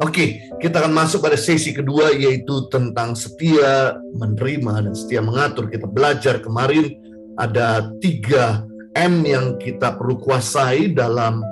Oke, kita akan masuk pada sesi kedua, yaitu tentang setia menerima dan setia mengatur. Kita belajar kemarin ada 3 M yang kita perlu kuasai dalam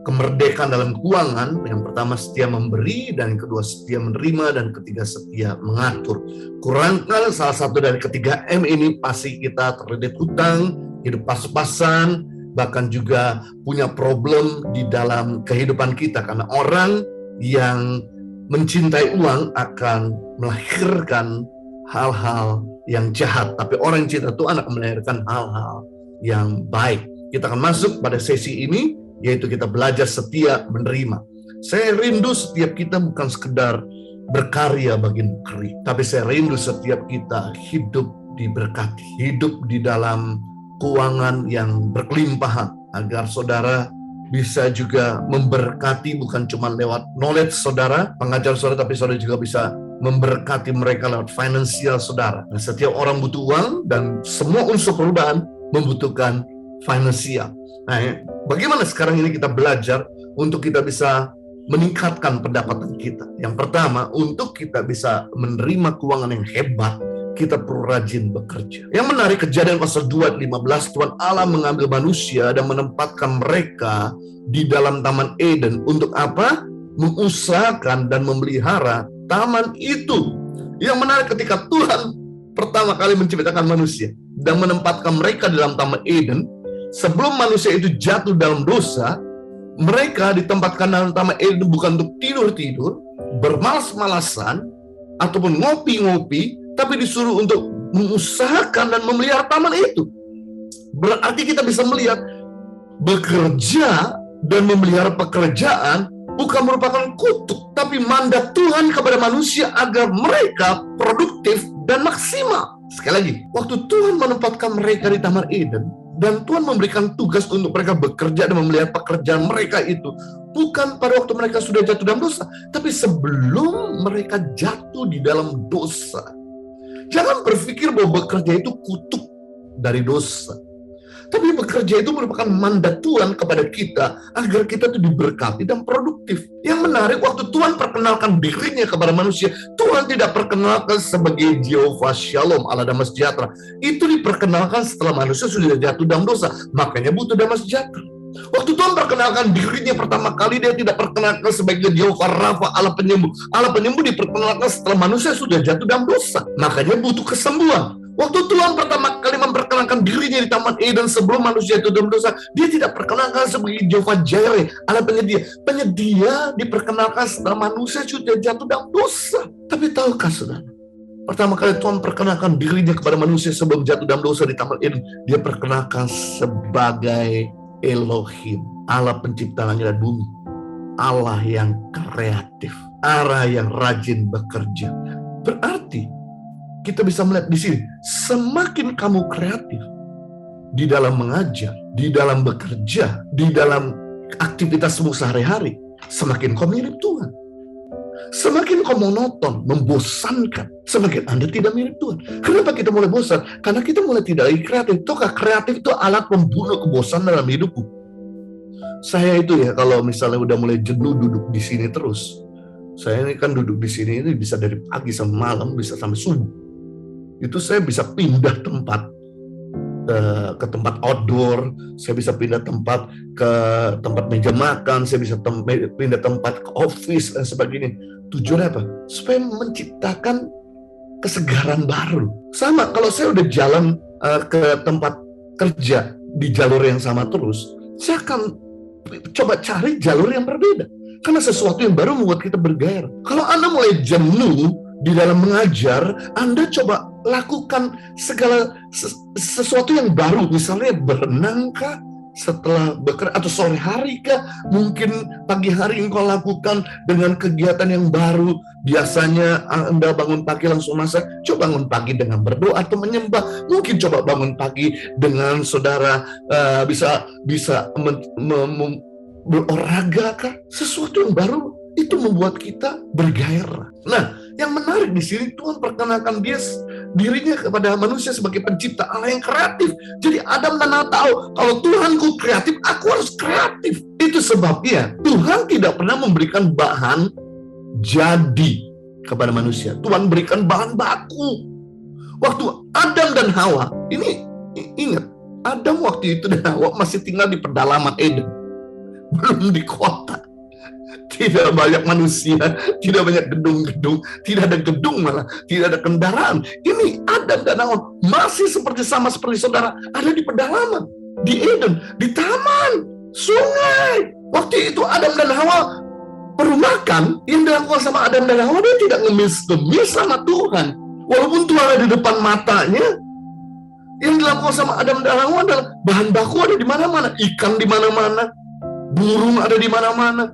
kemerdekaan dalam keuangan. Yang pertama setia memberi, dan yang kedua setia menerima, dan ketiga setia mengatur. Kurangkan salah satu dari ketiga M ini, pasti kita terlilit hutang, hidup pas-pasan, bahkan juga punya problem di dalam kehidupan kita. Karena orang yang mencintai uang akan melahirkan hal-hal yang jahat, tapi orang yang cinta Tuhan akan melahirkan hal-hal yang baik. Kita akan masuk pada sesi ini, yaitu kita belajar setia menerima. Saya rindu setiap kita bukan sekedar berkarya bagi negeri, tapi saya rindu setiap kita hidup diberkati, hidup di dalam keuangan yang berkelimpahan, agar saudara bisa juga memberkati bukan cuma lewat knowledge saudara, pengajar saudara, tapi saudara juga bisa memberkati mereka lewat finansial saudara. Dan setiap orang butuh uang, dan semua unsur perubahan membutuhkan finansial. Nah, bagaimana sekarang ini kita belajar untuk kita bisa meningkatkan pendapatan kita? Yang pertama, untuk kita bisa menerima keuangan yang hebat, kita perlu rajin bekerja. Yang menarik, Kejadian pasal 2 ayat 15, Tuhan Allah mengambil manusia dan menempatkan mereka di dalam Taman Eden. Untuk apa? Mengusahakan dan memelihara taman itu. Yang menarik, ketika Tuhan pertama kali menciptakan manusia dan menempatkan mereka di dalam Taman Eden, sebelum manusia itu jatuh dalam dosa, mereka ditempatkan dalam Taman Eden bukan untuk tidur-tidur, bermalas-malasan, ataupun ngopi-ngopi, tapi disuruh untuk mengusahakan dan memelihara taman itu. Berarti kita bisa melihat bekerja dan memelihara pekerjaan bukan merupakan kutuk, tapi mandat Tuhan kepada manusia agar mereka produktif dan maksimal. Sekali lagi, waktu Tuhan menempatkan mereka di Taman Eden, dan Tuhan memberikan tugas untuk mereka bekerja dan memelihara pekerjaan mereka itu, bukan pada waktu mereka sudah jatuh dalam dosa, tapi sebelum mereka jatuh di dalam dosa. Jangan berpikir bahwa bekerja itu kutuk dari dosa. Tapi bekerja itu merupakan mandat Tuhan kepada kita agar kita itu diberkati dan produktif. Yang menarik, waktu Tuhan perkenalkan dirinya kepada manusia, Tuhan tidak perkenalkan sebagai Jehovah Shalom, Allah damai sejahtera. Itu diperkenalkan setelah manusia sudah jatuh dalam dosa. Makanya butuh damai sejahtera. Waktu Tuhan perkenalkan dirinya pertama kali, dia tidak perkenalkan sebagai Jehovah Rafa, Allah penyembuh. Allah penyembuh diperkenalkan setelah manusia sudah jatuh dalam dosa. Makanya butuh kesembuhan. Waktu Tuhan pertama kali memperkenalkan dirinya di Taman Eden sebelum manusia jatuh dalam dosa, dia tidak perkenalkan sebagai Jehovah Jireh, Allah penyedia. Penyedia diperkenalkan setelah manusia sudah jatuh dalam dosa. Tapi tahukah saudara, pertama kali Tuhan perkenalkan dirinya kepada manusia sebelum jatuh dalam dosa di Taman Eden, dia perkenalkan sebagai Elohim, Allah pencipta langit dan bumi, Allah yang kreatif, Allah yang rajin bekerja. Berarti kita bisa melihat di sini, semakin kamu kreatif di dalam mengajar, di dalam bekerja, di dalam aktivitasmu sehari-hari, semakin kau mirip Tuhan. Semakin kau monoton, membosankan, semakin Anda tidak mirip Tuhan. Kenapa kita mulai bosan? Karena kita mulai tidak lagi kreatif. Tahukah, kreatif itu alat membunuh kebosanan dalam hidupku. Saya itu ya, kalau misalnya udah mulai jenuh duduk di sini terus, saya ini kan duduk di sini ini bisa dari pagi sampai malam, bisa sampai subuh. Itu saya bisa pindah tempat ke tempat outdoor, saya bisa pindah tempat ke tempat meja makan, saya bisa pindah tempat ke office dan sebagainya. Tujuannya apa? Supaya menciptakan kesegaran baru. Sama, kalau saya udah jalan ke tempat kerja di jalur yang sama terus, saya akan coba cari jalur yang berbeda. Karena sesuatu yang baru membuat kita bergairah. Kalau Anda mulai jenuh di dalam mengajar, Anda coba lakukan segala sesuatu yang baru. Misalnya berenang kah setelah bekerja, atau sore hari kah? Mungkin pagi hari engkau lakukan dengan kegiatan yang baru. Biasanya Anda bangun pagi langsung masak, coba bangun pagi dengan berdoa atau menyembah. Mungkin coba bangun pagi dengan saudara bisa berolahraga kah? Sesuatu yang baru itu membuat kita bergairah. Nah, yang menarik di sini, Tuhan perkenalkan dirinya kepada manusia sebagai pencipta, Allah yang kreatif. Jadi Adam dan Hawa tahu, kalau Tuhanku kreatif, aku harus kreatif. Itu sebabnya Tuhan tidak pernah memberikan bahan jadi kepada manusia. Tuhan berikan bahan baku. Waktu Adam dan Hawa, ini ingat, Adam waktu itu dan Hawa masih tinggal di pedalaman Eden, belum di kota. Tidak banyak manusia, tidak banyak gedung-gedung, tidak ada gedung malah, tidak ada kendaraan. Ini Adam dan Hawa masih sama seperti saudara, ada di pedalaman, di Eden, di taman, sungai. Waktu itu Adam dan Hawa perlu makan, yang dilakukan sama Adam dan Hawa, dia tidak ngemis-ngemis sama Tuhan. Walaupun Tuhan ada di depan matanya, yang dilakukan sama Adam dan Hawa adalah bahan baku ada di mana-mana, ikan di mana-mana, burung ada di mana-mana,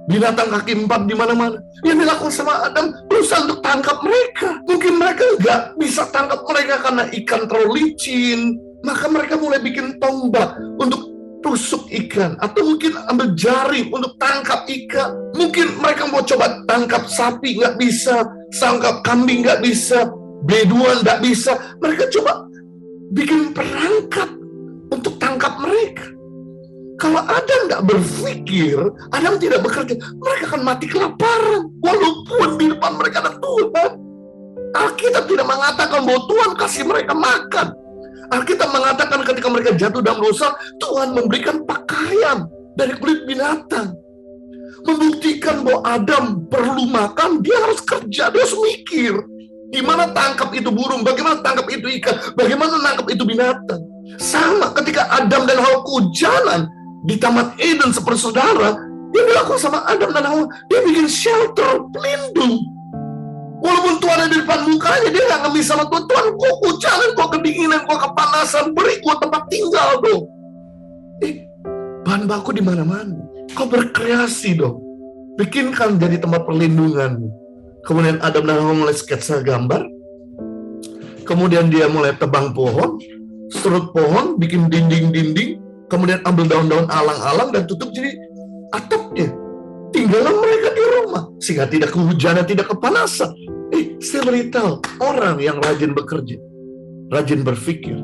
binatang kaki 4 di mana-mana. Yang dilakukan sama Adam berusaha untuk tangkap mereka. Mungkin mereka nggak bisa tangkap mereka karena ikan terlalu licin, maka mereka mulai bikin tombak untuk tusuk ikan, atau mungkin ambil jaring untuk tangkap ikan. Mungkin mereka mau coba tangkap sapi, nggak bisa, tangkap kambing nggak bisa, beduan nggak bisa. Mereka coba bikin perangkap untuk tangkap mereka. Kalau Adam nggak berpikir, Adam tidak bekerja, mereka akan mati kelaparan, walaupun di depan mereka ada Tuhan. Alkitab tidak mengatakan bahwa Tuhan kasih mereka makan. Alkitab mengatakan ketika mereka jatuh dalam dosa, Tuhan memberikan pakaian dari kulit binatang. Membuktikan bahwa Adam perlu makan, dia harus kerja, dia harus mikir. Gimana tangkap itu burung, bagaimana tangkap itu ikan, bagaimana tangkap itu binatang. Sama ketika Adam dan Hawa kehujanan di Taman Eden seperti saudara, yang dilakukan sama Adam dan Hawa, dia bikin shelter, pelindung. Walaupun Tuhan ada di depan mukanya, dia nggak ngemis sama Tuhan. Tuhan, kok hujanan, kok kedinginan, kok kepanasan, beri gue tempat tinggal dong. Bahan baku di mana-mana. Kau berkreasi dong. Bikinkan jadi tempat perlindungan. Kemudian Adam dan Hawa mulai sketsa gambar. Kemudian dia mulai tebang pohon, serut pohon, bikin dinding-dinding. Kemudian ambil daun-daun alang-alang dan tutup jadi atapnya. Tinggallah mereka di rumah, sehingga tidak kehujanan, tidak kepanasan. Saya beritahu, orang yang rajin bekerja, rajin berpikir,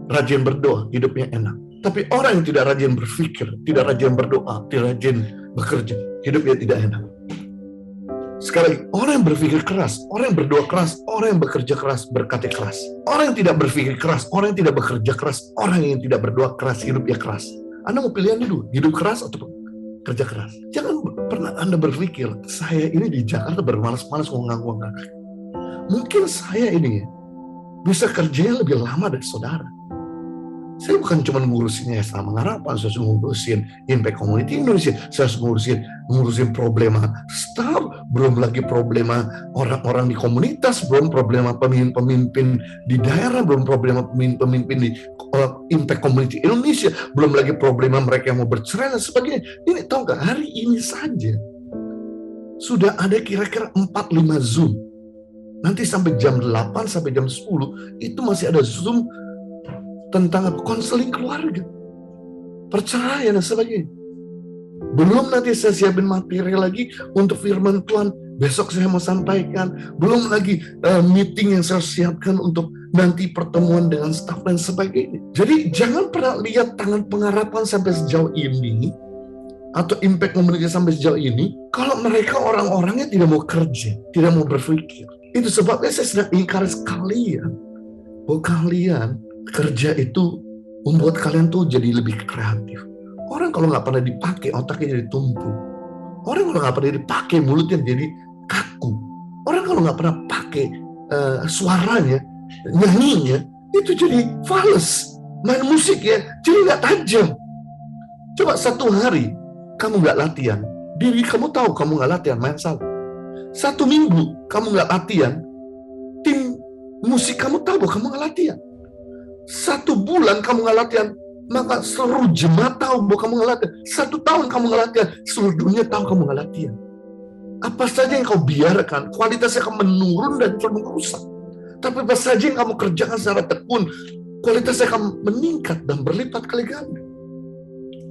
rajin berdoa, hidupnya enak. Tapi orang yang tidak rajin berpikir, tidak rajin berdoa, tidak rajin bekerja, hidupnya tidak enak. Sekali lagi, orang yang berpikir keras, orang yang berdoa keras, orang yang bekerja keras, berkata keras. Orang yang tidak berpikir keras, orang yang tidak bekerja keras, orang yang tidak berdoa keras, hidupnya keras. Anda mau pilihan dulu, hidup keras atau kerja keras? Jangan pernah Anda berpikir, saya ini di Jakarta bermalas-malas mau ngangkut-ngangkut. Mungkin saya ini bisa kerjanya lebih lama dari saudara. Saya bukan cuma ngurusin Yayasan Pengharapan, saya harus ngurusin Impact Community Indonesia, saya harus ngurusin problema staff, belum lagi problema orang-orang di komunitas, belum problema pemimpin-pemimpin di daerah, belum problema pemimpin-pemimpin di Impact Community Indonesia, belum lagi problema mereka yang mau bercerai dan sebagainya. Ini tahu nggak, hari ini saja sudah ada kira-kira 4-5 Zoom. Nanti sampai jam 8 sampai jam 10 itu masih ada Zoom tentang konseling keluarga, perceraian dan sebagainya. Belum nanti saya siapin materi lagi untuk firman Tuhan, besok saya mau sampaikan. Belum lagi meeting yang saya siapkan untuk nanti pertemuan dengan staf dan sebagainya. Jadi jangan pernah lihat Tangan Pengharapan sampai sejauh ini, atau Impact Community sampai sejauh ini, kalau mereka orang-orangnya tidak mau kerja, tidak mau berpikir. Itu sebabnya saya sedang encourage kalian, bahwa kalian kerja itu membuat kalian tuh jadi lebih kreatif. Orang kalau nggak pernah dipakai, otaknya jadi tumpul. Orang kalau nggak pernah dipakai, mulutnya jadi kaku. Orang kalau nggak pernah pakai suaranya, nyanyinya, itu jadi fals. Main musik ya, jadi nggak tajam. Coba satu hari kamu nggak latihan, diri kamu tahu kamu nggak latihan, main salah. 1 minggu kamu nggak latihan, tim musik kamu tahu bahwa kamu nggak latihan. 1 bulan kamu nggak latihan, maka seluruh jemaat tahu bahwa kamu nggak latihan. 1 tahun kamu nggak latihan, seluruh dunia tahu kamu nggak latihan. Apa saja yang kau biarkan, kualitasnya akan menurun dan merusak. Tapi apa saja yang kamu kerjakan secara tekun, kualitasnya akan meningkat dan berlipat kali ganda.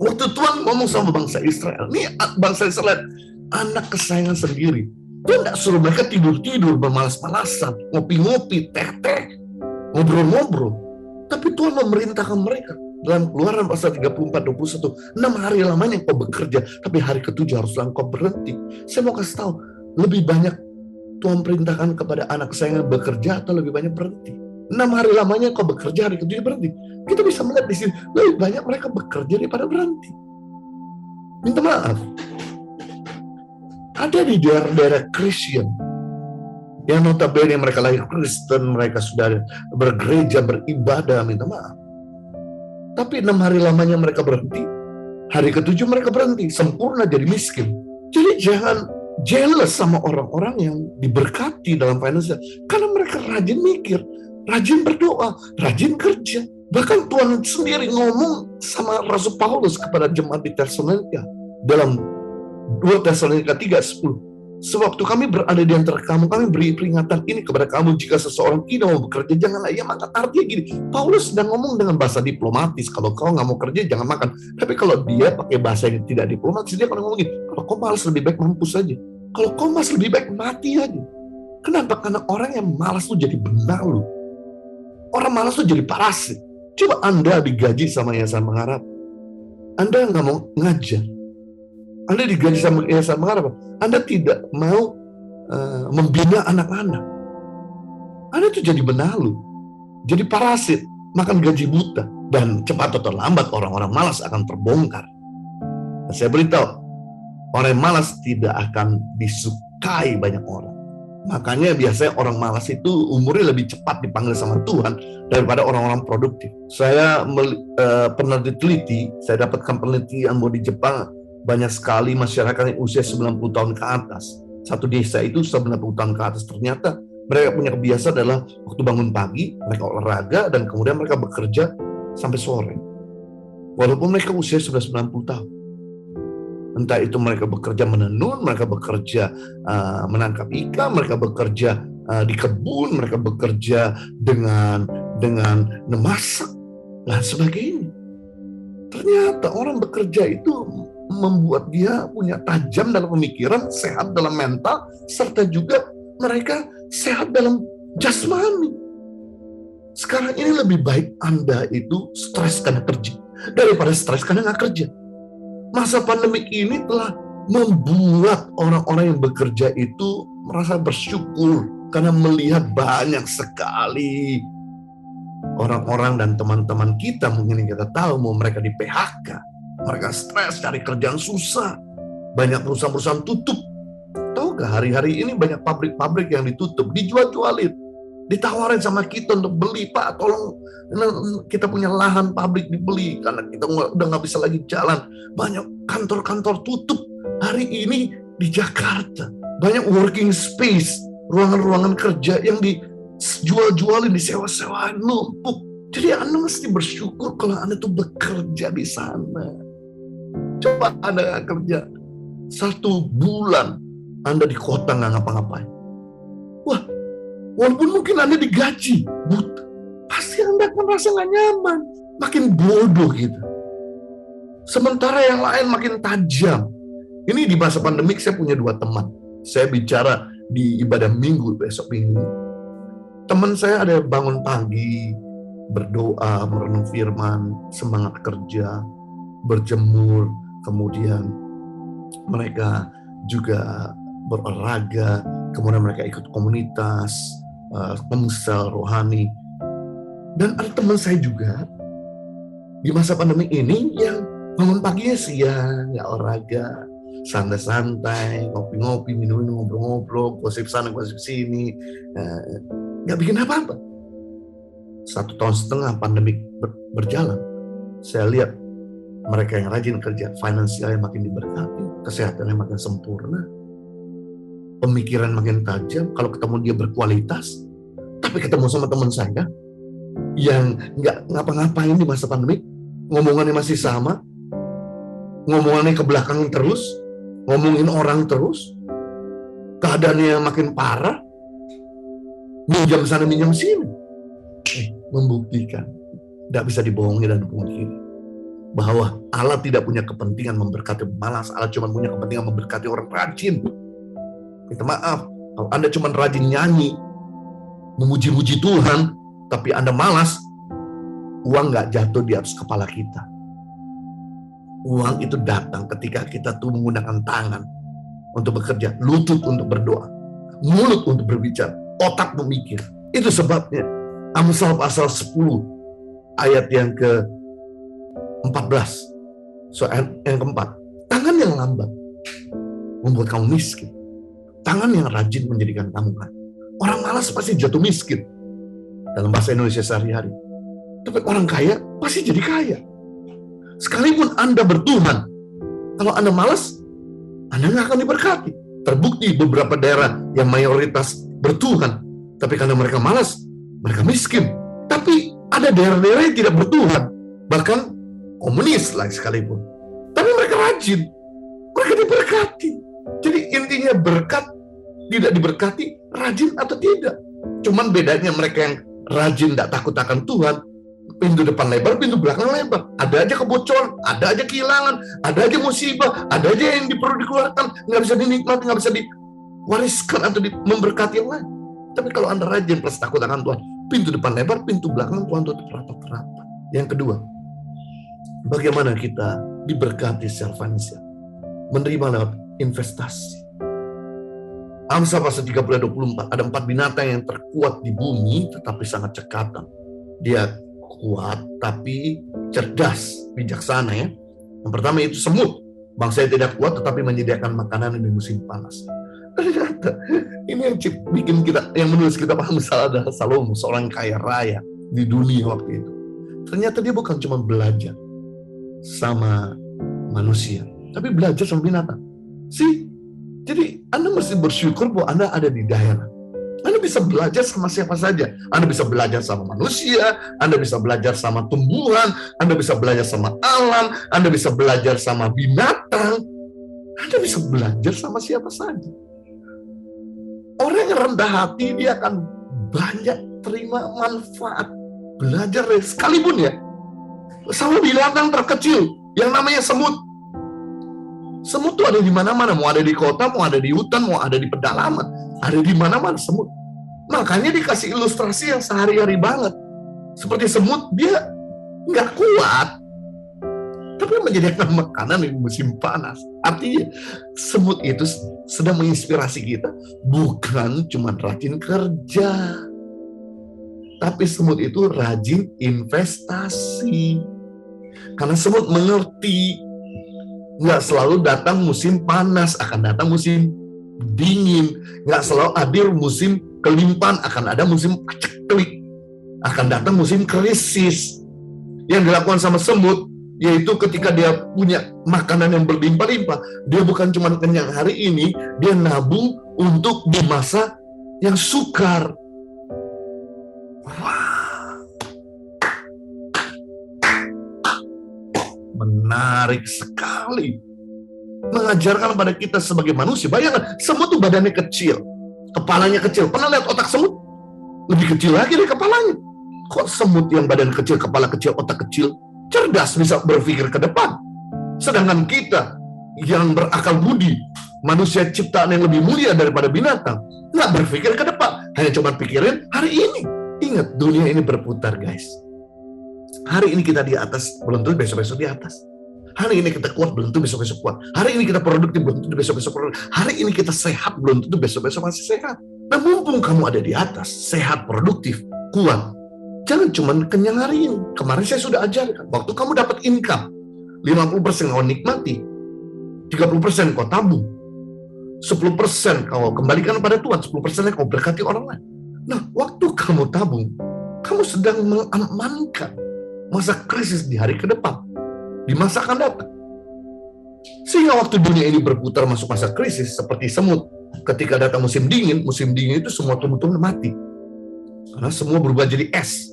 Waktu Tuhan ngomong sama bangsa Israel, ini bangsa Israel, anak kesayangan sendiri. Tuhan nggak suruh mereka tidur-tidur, bermalas-malasan, ngopi-ngopi, teh-teh, ngobrol-ngobrol. Tapi Tuhan memerintahkan mereka dalam Keluaran pasal 34-21, 6 hari lamanya kau bekerja, tapi hari ke-7 haruslah kau berhenti. Saya mau kasih tahu, Lebih banyak Tuhan perintahkan kepada anak saya yang bekerja atau lebih banyak berhenti? 6 hari lamanya kau bekerja, hari ke-7 berhenti. Kita bisa melihat di sini, lebih banyak mereka bekerja daripada berhenti. Minta maaf. Ada di daerah-daerah Kristen yang notabene mereka lahir Kristen, mereka sudah bergereja, beribadah, minta maaf. Tapi 6 hari lamanya mereka berhenti, hari ke-7 mereka berhenti, sempurna jadi miskin. Jadi jangan jealous sama orang-orang yang diberkati dalam finansial, karena mereka rajin mikir, rajin berdoa, rajin kerja. Bahkan Tuhan sendiri ngomong sama Rasul Paulus kepada jemaat di Tesalonika dalam 2 Tesalonika 3:10. Sewaktu kami berada di antara kamu, kami beri peringatan ini kepada kamu, jika seseorang tidak mau bekerja, janganlah ia makan. Artinya gini, Paulus sedang ngomong dengan bahasa diplomatis. Kalau kau nggak mau kerja, jangan makan. Tapi kalau dia pakai bahasa yang tidak diplomatis, dia akan ngomong gini, kalau kau malas lebih baik mampus aja. Kalau kau malas lebih baik mati aja. Kenapa? Karena orang yang malas tuh jadi benalu. Orang malas tuh jadi parasit. Coba Anda digaji sama Yayasan Mengharap, Anda nggak mau ngajar. Anda digaji sama Yayasan Mengharap, Anda tidak mau membina anak-anak. Anda tuh jadi benalu, jadi parasit, makan gaji buta. Dan cepat atau lambat orang-orang malas akan terbongkar. Nah, saya beritahu, orang yang malas tidak akan disukai banyak orang. Makanya biasanya orang malas itu umurnya lebih cepat dipanggil sama Tuhan daripada orang-orang produktif. Saya pernah diteliti, saya dapatkan penelitian bahwa di Jepang banyak sekali masyarakat yang usia 90 tahun ke atas. Satu desa itu 90 tahun ke atas. Ternyata mereka punya kebiasaan adalah waktu bangun pagi, mereka olahraga, dan kemudian mereka bekerja sampai sore. Walaupun mereka usia sudah 90 tahun. Entah itu mereka bekerja menenun, mereka bekerja menangkap ikan, mereka bekerja di kebun, mereka bekerja dengan memasak, dan sebagainya. Ternyata orang bekerja itu membuat dia punya tajam dalam pemikiran, sehat dalam mental, serta juga mereka sehat dalam jasmani. Sekarang ini lebih baik Anda itu stres karena kerja daripada stres karena nggak kerja. Masa pandemik ini telah membuat orang-orang yang bekerja itu merasa bersyukur karena melihat banyak sekali orang-orang dan teman-teman kita, mungkin yang kita tahu, mau mereka di PHK, mereka stres, cari kerjaan susah, banyak perusahaan-perusahaan tutup. Tahu gak, hari-hari ini banyak pabrik-pabrik yang ditutup, dijual-jualin, ditawarin sama kita untuk beli, Pak, tolong kita punya lahan pabrik dibeli karena kita udah nggak bisa lagi jalan. Banyak kantor-kantor tutup hari ini di Jakarta. Banyak working space, ruangan-ruangan kerja yang dijual-jualin, disewa-sewain, numpuk. Jadi Anda mesti bersyukur kalau Anda tuh bekerja di sana. Coba Anda kerja 1 bulan, Anda di kota nggak ngapa-ngapain. Wah, walaupun mungkin Anda digaji buta, pasti Anda akan merasa nggak nyaman, makin bodoh gitu. Sementara yang lain makin tajam. Ini di masa pandemik saya punya 2 teman. Saya bicara di ibadah minggu besok minggu. Teman saya ada bangun pagi, berdoa, merenung firman, semangat kerja, berjemur, kemudian mereka juga berolahraga, kemudian mereka ikut komunitas, komsel rohani. Dan ada teman saya juga di masa pandemi ini yang bangun paginya siang, nggak olahraga, santai-santai, ngopi-ngopi, minum-minum, ngobrol-ngobrol, gosip sana, gosip sini, nggak bikin apa-apa. 1,5 tahun pandemi berjalan, saya lihat mereka yang rajin kerja, finansialnya makin diberkati, kesehatannya makin sempurna, pemikiran makin tajam. Kalau ketemu dia berkualitas. Tapi ketemu sama teman saya yang nggak ngapa-ngapain di masa pandemi, ngomongannya masih sama, ngomongannya ke belakang terus, ngomongin orang terus, keadaannya makin parah, minjam sana minjam sini, membuktikan tidak bisa dibohongi dan dipungkiri bahwa Allah tidak punya kepentingan memberkati malas. Allah cuma punya kepentingan memberkati orang rajin. Minta maaf, kalau Anda cuma rajin nyanyi, memuji-muji Tuhan, tapi Anda malas, uang nggak jatuh di atas kepala kita. Uang itu datang ketika kita tuh menggunakan tangan. untuk bekerja, lutut untuk berdoa, mulut untuk berbicara, otak memikir. Itu sebabnya Amsal pasal 10 ayat yang ke-14, soal yang keempat, tangan yang lambat membuat kamu miskin, tangan yang rajin menjadikan kamu kaya. Orang malas pasti jatuh miskin dalam bahasa Indonesia sehari-hari, tapi orang kaya pasti jadi kaya. Sekalipun Anda bertuhan, kalau Anda malas, Anda nggak akan diberkati. Terbukti beberapa daerah yang mayoritas bertuhan, tapi karena mereka malas, mereka miskin. Tapi ada daerah-daerah yang tidak bertuhan, bahkan komunis lah sekalipun, tapi mereka rajin, mereka diberkati. Jadi intinya berkat tidak diberkati, rajin atau tidak. Cuman bedanya mereka yang rajin tidak takut akan Tuhan, pintu depan lebar, pintu belakang lebar. Ada aja kebocoran, ada aja kehilangan, ada aja musibah, ada aja yang perlu dikeluarkan, nggak bisa dinikmati, nggak bisa diwariskan atau memberkati yang lain. Tapi kalau Anda rajin plus takut akan Tuhan, pintu depan lebar, pintu belakang Tuhan tutup rapat-rapat. Yang kedua, bagaimana kita diberkati secara finansial? Menerima lewat investasi. Amsal pasal 30-24, ada 4 binatang yang terkuat di bumi tetapi sangat cekatan. Dia kuat tapi cerdas, bijaksana ya. Yang pertama itu semut. Bangsa yang tidak kuat tetapi menyediakan makanan di musim panas. Ternyata ini yang bikin kita, yang menulis kitab Amsal adalah Salomo, seorang kaya raya di dunia waktu itu. Ternyata dia bukan cuma belajar sama manusia, tapi belajar sama binatang. Jadi Anda mesti bersyukur bahwa Anda ada di daerah. Anda bisa belajar sama siapa saja. Anda bisa belajar sama manusia, Anda bisa belajar sama tumbuhan, Anda bisa belajar sama alam, Anda bisa belajar sama binatang, Anda bisa belajar sama siapa saja. Orang yang rendah hati, dia akan banyak terima manfaat. Belajar sekalipun ya. Sama binatang terkecil, yang namanya semut. Semut tuh ada di mana-mana, mau ada di kota, mau ada di hutan, mau ada di pedalaman, ada di mana-mana semut. Makanya dikasih ilustrasi yang sehari-hari banget. Seperti semut, dia nggak kuat, tapi menyediakan makanan di musim panas. Artinya, semut itu sedang menginspirasi kita, bukan cuma rajin kerja, tapi semut itu rajin investasi. Karena semut mengerti, nggak selalu datang musim panas, akan datang musim dingin. Nggak selalu hadir musim kelimpahan, akan ada musim paceklik. Akan datang musim krisis. Yang dilakukan sama semut, yaitu ketika dia punya makanan yang berlimpah-limpah, dia bukan cuma kenyang hari ini, dia nabung untuk di masa yang sukar. Menarik sekali. Mengajarkan pada kita sebagai manusia. Bayangkan, semut tuh badannya kecil, kepalanya kecil. Pernah lihat otak semut? Lebih kecil lagi dari kepalanya. Kok semut yang badan kecil, kepala kecil, otak kecil, cerdas, bisa berpikir ke depan? Sedangkan kita yang berakal budi, manusia ciptaan yang lebih mulia daripada binatang, nggak berpikir ke depan, hanya cuma pikirin hari ini. Ingat, dunia ini berputar, guys. Hari ini kita di atas, belum tentu besok-besok di atas. Hari ini kita kuat, belum tentu besok-besok kuat. Hari ini kita produktif, belum tentu besok-besok produktif. Hari ini kita sehat, belum tentu besok-besok masih sehat. Nah, mumpung kamu ada di atas, sehat, produktif, kuat, jangan cuma kenyang hari ini. Kemarin saya sudah ajarkan, waktu kamu dapat income, 50% kau nikmati, 30% kau tabung, 10% kau kembalikan pada Tuhan, 10% kau berkati orang lain. Nah, waktu kamu tabung, kamu sedang mengamankan masa krisis di hari ke depan, di masa akan datang. Sehingga waktu dunia ini berputar masuk masa krisis, seperti semut, ketika datang musim dingin itu semua tumbuh-tumbuh mati. Karena semua berubah jadi es.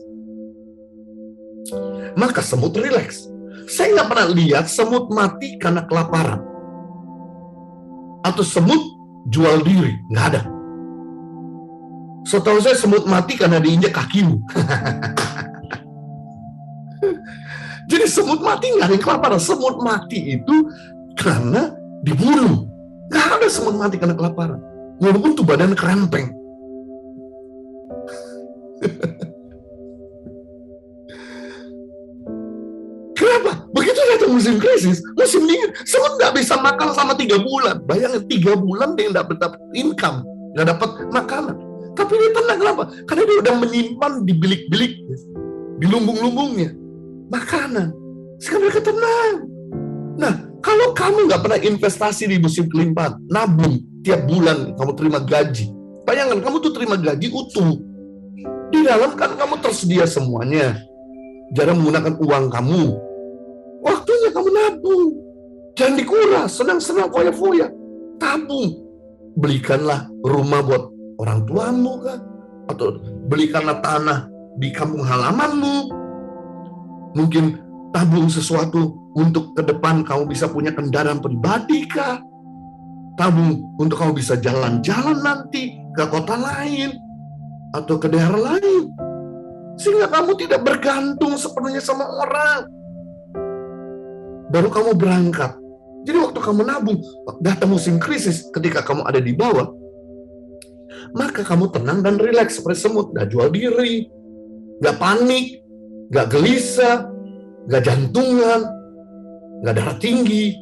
Maka semut rileks. Saya nggak pernah lihat semut mati karena kelaparan. Atau semut jual diri. Nggak ada. Setahu saya semut mati karena diinjak kakimu. Jadi semut mati nggak ada yang kelaparan. Semut mati itu karena diburu. Nggak ada semut mati karena kelaparan. Walaupun tuh badan kerempeng. Kenapa? Begitu datang datang musim krisis, musim dingin, semut nggak bisa makan selama 3 bulan. Bayangin 3 bulan dia nggak dapat income, nggak dapat makanan. Tapi dia tenang, kenapa? Karena dia udah menyimpan di bilik-bilik, di lumbung-lumbungnya makanan. Sehingga mereka tenang. Nah, kalau kamu nggak pernah investasi di musim kelimpahan, nabung tiap bulan kamu terima gaji. Bayangkan kamu tuh terima gaji utuh. Di dalam kan kamu tersedia semuanya. Jarang menggunakan uang kamu. Waktunya kamu nabung. Jangan dikuras, senang-senang, foya-foya. Tabung. Belikanlah rumah buat orang tuamu kan? Atau belikanlah tanah di kampung halamanmu. Mungkin tabung sesuatu untuk ke depan kamu bisa punya kendaraan pribadi kah? Tabung untuk kamu bisa jalan-jalan nanti ke kota lain atau ke daerah lain. Sehingga kamu tidak bergantung sepenuhnya sama orang. Baru kamu berangkat. Jadi waktu kamu nabung, datang musim krisis ketika kamu ada di bawah, maka kamu tenang dan rileks seperti semut. Gak jual diri, gak panik, gak gelisah, gak jantungan, gak darah tinggi.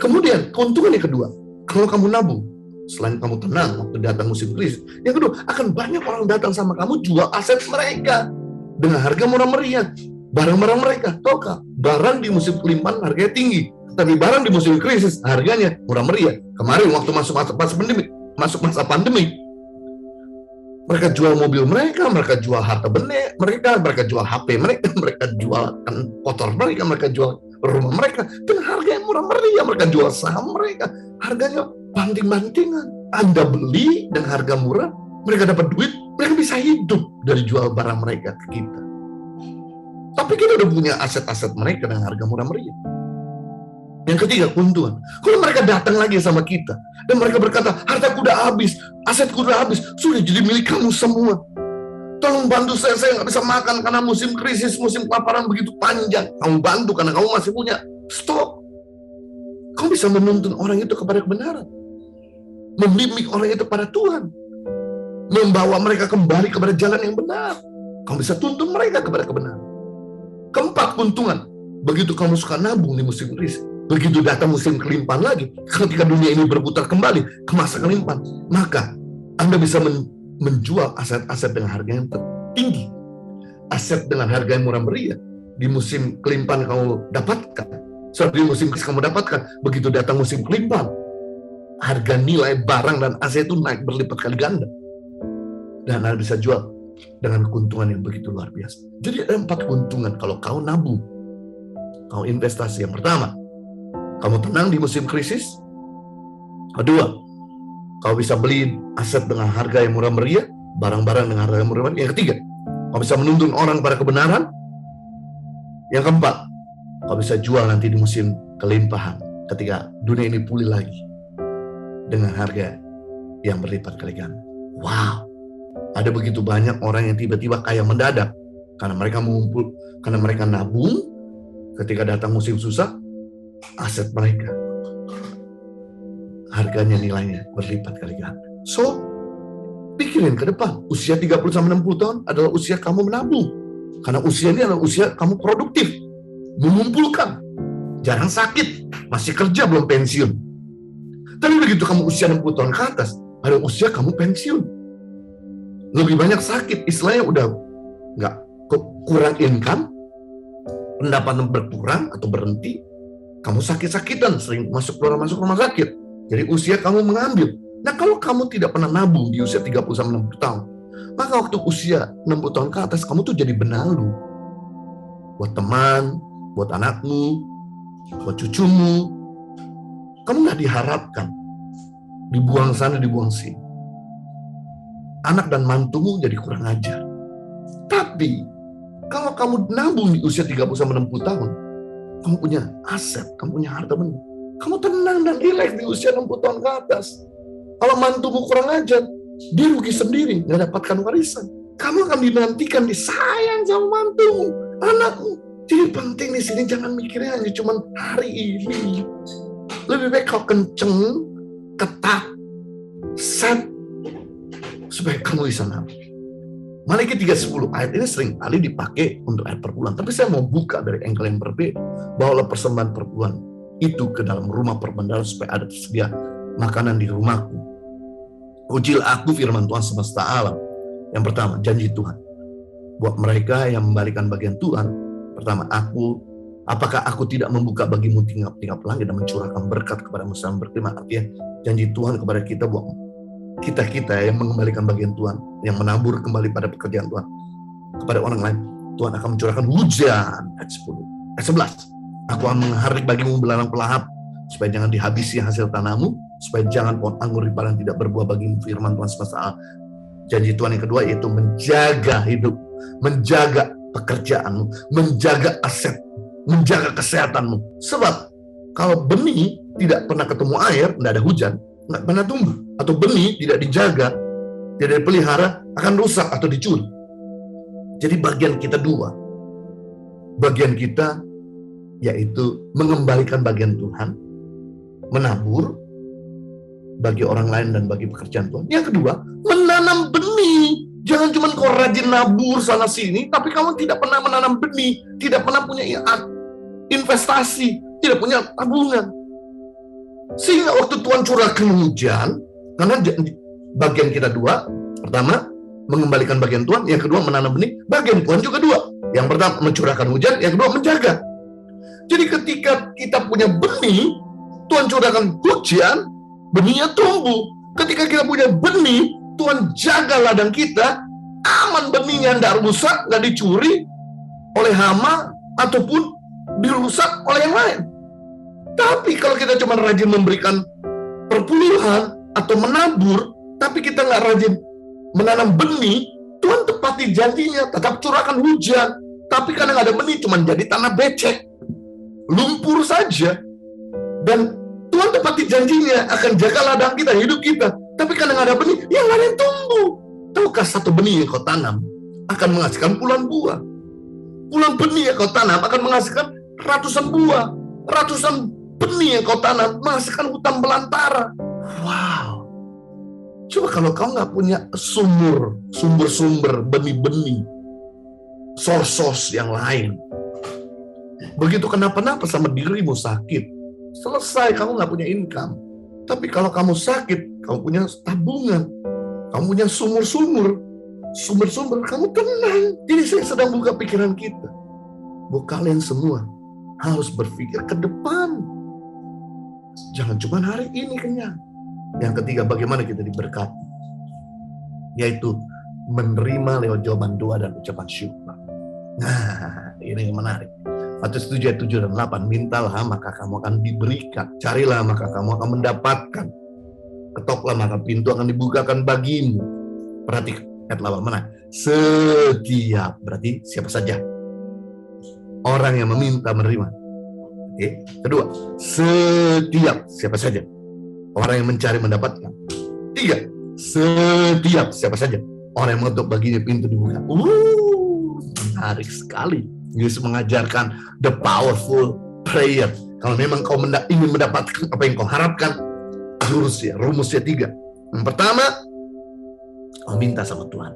Kemudian keuntungan yang kedua, kalau kamu nabung, selain kamu tenang waktu datang musim krisis, yang kedua, akan banyak orang datang sama kamu jual aset mereka dengan harga murah meriah. Barang-barang mereka, tahu kah? Barang di musim kelimpahan harganya tinggi, tapi barang di musim krisis harganya murah meriah. Kemarin waktu masuk masa pandemi, mereka jual mobil mereka jual harta benda mereka jual HP mereka jual kotor mereka jual rumah mereka dengan harga yang murah meriah, mereka jual saham mereka, harganya banting-bantingan. Anda beli dengan harga murah, mereka dapat duit, mereka bisa hidup dari jual barang mereka ke kita. Tapi kita udah punya aset-aset mereka dengan harga murah meriah. Yang ketiga, keuntungan. Kalau mereka datang lagi sama kita dan mereka berkata, hartaku udah habis, asetku udah habis, sudah jadi milik kamu semua. Tolong bantu saya nggak bisa makan karena musim krisis, musim kelaparan begitu panjang. Kamu bantu karena kamu masih punya stok. Kamu bisa menuntun orang itu kepada kebenaran, membimbing orang itu pada Tuhan, membawa mereka kembali kepada jalan yang benar. Kamu bisa tuntun mereka kepada kebenaran. Keempat, keuntungan. Begitu kamu suka nabung di musim krisis, begitu datang musim kelimpahan lagi, ketika dunia ini berputar kembali ke masa kelimpahan, maka Anda bisa menjual aset-aset dengan harga yang tertinggi, aset dengan harga yang murah meriah. Di musim kelimpahan kamu dapatkan, seperti musim krisis kamu dapatkan, begitu datang musim kelimpahan, harga nilai barang dan aset itu naik berlipat kali ganda, dan Anda bisa jual dengan keuntungan yang begitu luar biasa. Jadi ada 4 keuntungan kalau kau nabung, kau investasi. Yang pertama, kamu tenang di musim krisis. Kedua, kau bisa beli aset dengan harga yang murah meriah, barang-barang dengan harga yang murah meriah. Yang ketiga, kau bisa menuntun orang pada kebenaran. Yang keempat, kau bisa jual nanti di musim kelimpahan ketika dunia ini pulih lagi dengan harga yang berlipat kali ganda. Wow, ada begitu banyak orang yang tiba-tiba kaya mendadak karena mereka mengumpul, karena mereka nabung. Ketika datang musim susah, aset mereka harganya, nilainya berlipat kali ganda. So, pikirin ke depan, usia 30-60 tahun adalah usia kamu menabung. Karena usia ini adalah usia kamu produktif, mengumpulkan, jarang sakit, masih kerja belum pensiun. Tapi begitu kamu usia 60 tahun ke atas, ada usia kamu pensiun. Lebih banyak sakit, istilahnya udah nggak kurang income, pendapatan berkurang atau berhenti, kamu sakit-sakitan, sering masuk rumah sakit. Jadi usia kamu mengambil. Nah, kalau kamu tidak pernah nabung di usia 30-60 tahun, maka waktu usia 60 tahun ke atas, kamu tuh jadi benalu. Buat teman, buat anakmu, buat cucumu. Kamu nggak diharapkan. Dibuang sana, dibuang sini. Anak dan mantumu jadi kurang ajar. Tapi, kalau kamu nabung di usia 30-60 tahun, kamu punya aset, kamu punya harta benda, kamu tenang dan rileks di usia 60 tahun ke atas. Kalau mantumu kurang ajar, dia rugi sendiri, nggak dapatkan warisan. Kamu akan dinantikan, disayang sama mantumu, anakmu. Jadi penting di sini jangan mikirnya hanya cuma hari ini. Lebih baik kau kenceng, ketat, set, supaya kamu bisa nabung. Malaikat 3:10, ayat ini sering kali dipakai untuk ayat perpuluhan. Tapi saya mau buka dari angle yang berbeda. Bawalah persembahan perpuluhan itu ke dalam rumah perbendaharaan supaya ada tersedia makanan di rumahku. Ujilah aku firman Tuhan semesta alam. Yang pertama, janji Tuhan. Buat mereka yang membalikan bagian Tuhan, pertama, apakah aku tidak membuka bagimu tingkap-tingkap langit dan mencurahkan berkat kepada manusia yang berterima. Artinya janji Tuhan kepada kita buat kita yang mengembalikan bagian Tuhan, yang menabur kembali pada pekerjaan Tuhan kepada orang lain, Tuhan akan mencurahkan hujan. Ayat 10, ayat 11, aku akan mengharik bagimu belalang pelahap supaya jangan dihabisi hasil tanahmu, supaya jangan pohon anggur di padang tidak berbuah bagimu, firman Tuhan semesta alam. Janji Tuhan yang kedua yaitu menjaga hidup, menjaga pekerjaanmu, menjaga aset, menjaga kesehatanmu. Sebab kalau benih tidak pernah ketemu air, tidak ada hujan, nggak pernah tumbuh. Atau benih tidak dijaga, tidak dipelihara, akan rusak atau dicuri. Jadi bagian kita dua. Bagian kita yaitu mengembalikan bagian Tuhan, menabur bagi orang lain dan bagi pekerjaan Tuhan. Yang kedua, menanam benih. Jangan cuma kau rajin nabur sana sini, tapi kamu tidak pernah menanam benih, tidak pernah punya investasi, tidak punya tabungan. Sehingga waktu Tuhan curahkan hujan, karena bagian kita dua, pertama mengembalikan bagian Tuhan, yang kedua menanam benih, bagian Tuhan juga dua. Yang pertama mencurahkan hujan, yang kedua menjaga. Jadi ketika kita punya benih, Tuhan curahkan hujan, benihnya tumbuh. Ketika kita punya benih, Tuhan jaga ladang kita, aman benihnya, tidak rusak, tidak dicuri oleh hama, ataupun dirusak oleh yang lain. Tapi kalau kita cuma rajin memberikan perpuluhan atau menabur, tapi kita nggak rajin menanam benih, Tuhan tepati janjinya, tetap curahkan hujan. Tapi karena nggak ada benih, cuma jadi tanah becek, lumpur saja. Dan Tuhan tepati janjinya akan jaga ladang kita, hidup kita. Tapi karena nggak ada benih, ya nggak ada yang tumbuh. Tahukah satu benih yang kau tanam akan menghasilkan puluhan buah? Puluhan benih yang kau tanam akan menghasilkan ratusan buah. Ratusan benih yang kau tanam menghasilkan hutan belantara. Wow. Coba kalau kau nggak punya sumber-sumber benih-benih, source yang lain, begitu kenapa-napa sama dirimu sakit, selesai, kamu nggak punya income. Tapi kalau kamu sakit, kamu punya tabungan, kamu punya sumber-sumber, kamu tenang. Jadi saya sedang buka pikiran kita, bahwa kalian semua harus berpikir ke depan. Jangan cuma hari ini kenyang. Yang ketiga, bagaimana kita diberkati, yaitu menerima lewat jawaban doa dan ucapan syukur. Nah, ini yang menarik. Matius 7 ayat 7 dan 8, mintalah maka kamu akan diberikan, carilah maka kamu akan mendapatkan, ketoklah maka pintu akan dibukakan bagimu. Perhatikan ayat 8 mana? Setiap, berarti siapa saja orang yang meminta menerima. Oke. Kedua, setiap, siapa saja orang yang mencari mendapatkan. Tiga, setiap, siapa saja orang yang mengetuk baginya pintu dibuka. Menarik sekali. Yesus mengajarkan the powerful prayer. Kalau memang kau ingin mendapatkan apa yang kau harapkan, rumusnya 3. Yang pertama, kau minta sama Tuhan.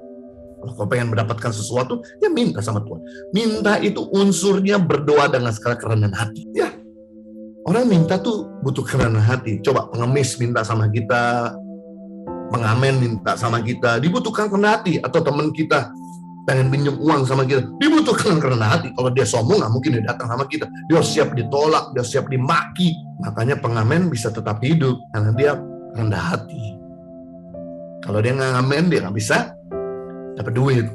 Kalau kau pengen mendapatkan sesuatu, ya minta sama Tuhan. Minta itu unsurnya berdoa dengan segala kerendahan hati. Ya, orang minta tuh butuh kerendahan hati. Coba pengemis minta sama kita, pengamen minta sama kita, dibutuhkan kerendahan hati. Atau teman kita pengen pinjam uang sama kita, dibutuhkan kerendahan hati. Kalau dia sombong, nggak mungkin dia datang sama kita. Dia siap ditolak, dia siap dimaki. Makanya pengamen bisa tetap hidup karena dia rendah hati. Kalau dia nggak ngamen, dia nggak bisa dapat duit.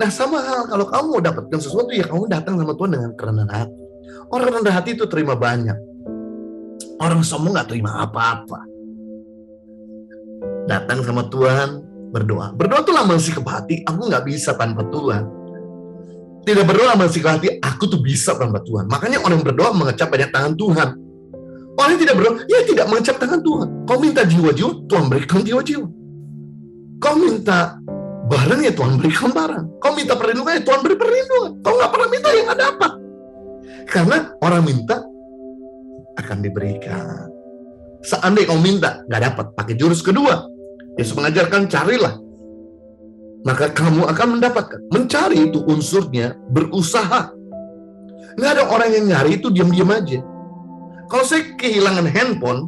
Nah, sama hal kalau kamu mau dapatkan sesuatu, ya kamu datang sama Tuhan dengan kerendahan hati. Orang rendah hati itu terima banyak. Orang sombong nggak terima apa-apa. Datang sama Tuhan, berdoa. Berdoa tuh lambang sikap hati, aku nggak bisa tanpa Tuhan. Tidak berdoa lambang sikap hati, aku tuh bisa tanpa Tuhan. Makanya orang yang berdoa mengecap banyak tangan Tuhan. Orang yang tidak berdoa, ya tidak mengecap tangan Tuhan. Kau minta jiwa-jiwa, Tuhan berikan jiwa-jiwa. Kau minta barang, ya Tuhan berikan barang. Kau minta perlindungan, ya Tuhan beri perlindungan. Kau nggak pernah minta yang ada apa. Karena orang minta akan diberikan. Seandainya kau minta nggak dapat, pakai jurus kedua. Yesus mengajarkan, carilah maka kamu akan mendapatkan. Mencari itu unsurnya berusaha. Nggak ada orang yang nyari itu diam-diam aja. Kalau saya kehilangan handphone,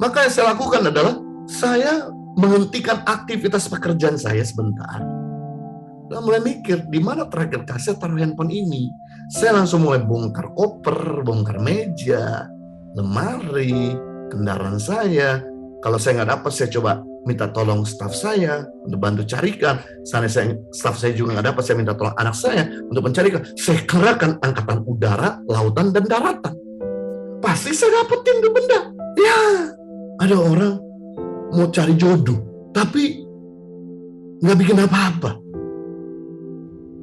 maka yang saya lakukan adalah saya menghentikan aktivitas pekerjaan saya sebentar. Lalu mulai mikir, di mana terakhir kali saya taruh handphone ini? Saya langsung mulai bongkar koper, bongkar meja, lemari, kendaraan saya. Kalau saya nggak dapat, saya coba minta tolong staf saya untuk bantu carikan. Staf saya juga nggak dapat, saya minta tolong anak saya untuk mencarikan. Saya kerahkan angkatan udara, lautan, dan daratan. Pasti saya dapetin tuh benda. Ya, ada orang mau cari jodoh, tapi nggak bikin apa-apa.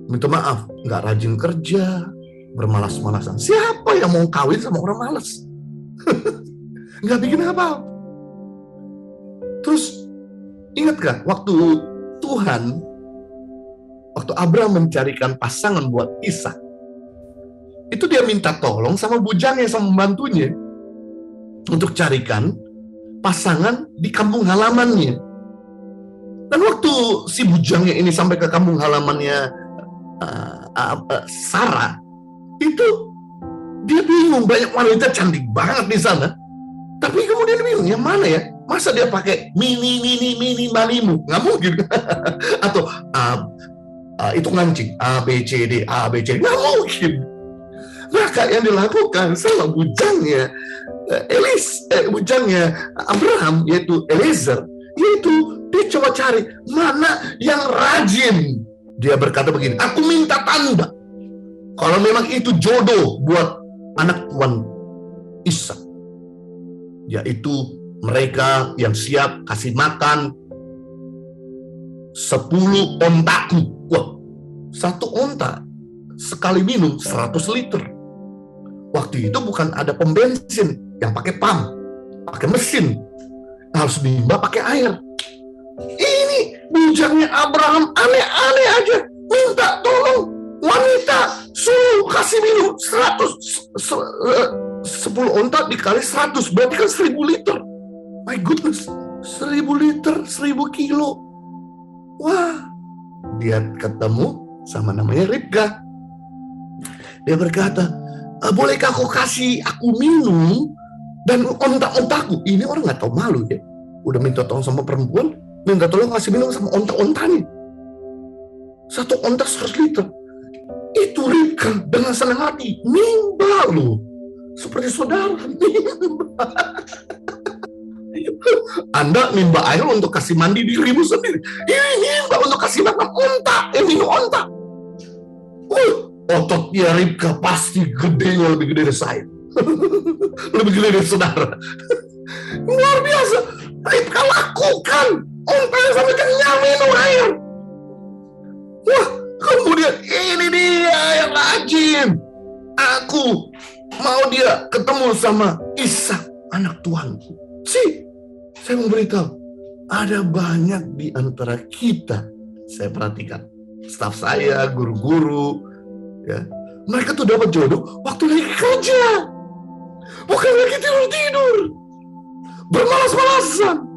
Minta maaf, nggak rajin kerja, bermalas-malasan. Siapa yang mau kawin sama orang malas? Nggak bikin apa-apa. Terus, ingat gak waktu Abraham mencarikan pasangan buat Ishak, itu dia minta tolong sama bujangnya, sama membantunya untuk carikan pasangan di kampung halamannya. Dan waktu si bujangnya ini sampai ke kampung halamannya Sarah, itu dia bingung, banyak wanita cantik banget di sana. Tapi kemudian bingung, yang mana ya? Masa dia pakai mini manimu? Nggak mungkin. Atau itu ngancing A B C D. Nggak mungkin. Maka yang dilakukan sama bujangnya Abraham, yaitu Eliezer, yaitu dia coba cari mana yang rajin. Dia berkata begini, aku minta tanda kalau memang itu jodoh buat anak tuan Ishak, yaitu mereka yang siap kasih makan 10 ontaku. Wah, 1 onta sekali minum 100 liter. Waktu itu bukan ada pom bensin yang pakai pam, pakai mesin, harus nimba pakai air. Ini bujangnya Abraham aneh-aneh aja, minta tolong wanita, suruh kasih minum 10 onta dikali 100, berarti kan 1000 liter. My goodness, 1000 liter, 1000 kilo. Wah, dia ketemu sama namanya Ribka. Dia berkata, bolehkah kau kasih aku minum dan onta-ontaku? Ini orang nggak tahu malu ya. Udah minta tolong sama perempuan, minta tolong kasih minum sama onta-ontanya. 1 onta 100 liter. Itu Ribka dengan senang hati nimba loh. Seperti saudara nimba. Anda nimba air untuk kasih mandi dirimu sendiri. Ini nimba untuk kasih makan onta, minum onta. Ototnya Ribka pasti gedenya lebih gede dari saya. Lebih gede dari saudara. Luar biasa. Ribka lakukan. Ontanya sampai kenyang minum air. Wah, kemudian ini dia yang rajin. Aku mau dia ketemu sama Ishak, anak tuanku. Saya mau beritahu, ada banyak di antara kita, saya perhatikan, staf saya, guru-guru, ya, mereka tuh dapat jodoh waktu lagi kerja, bukan lagi tidur-tidur, bermalas-malasan.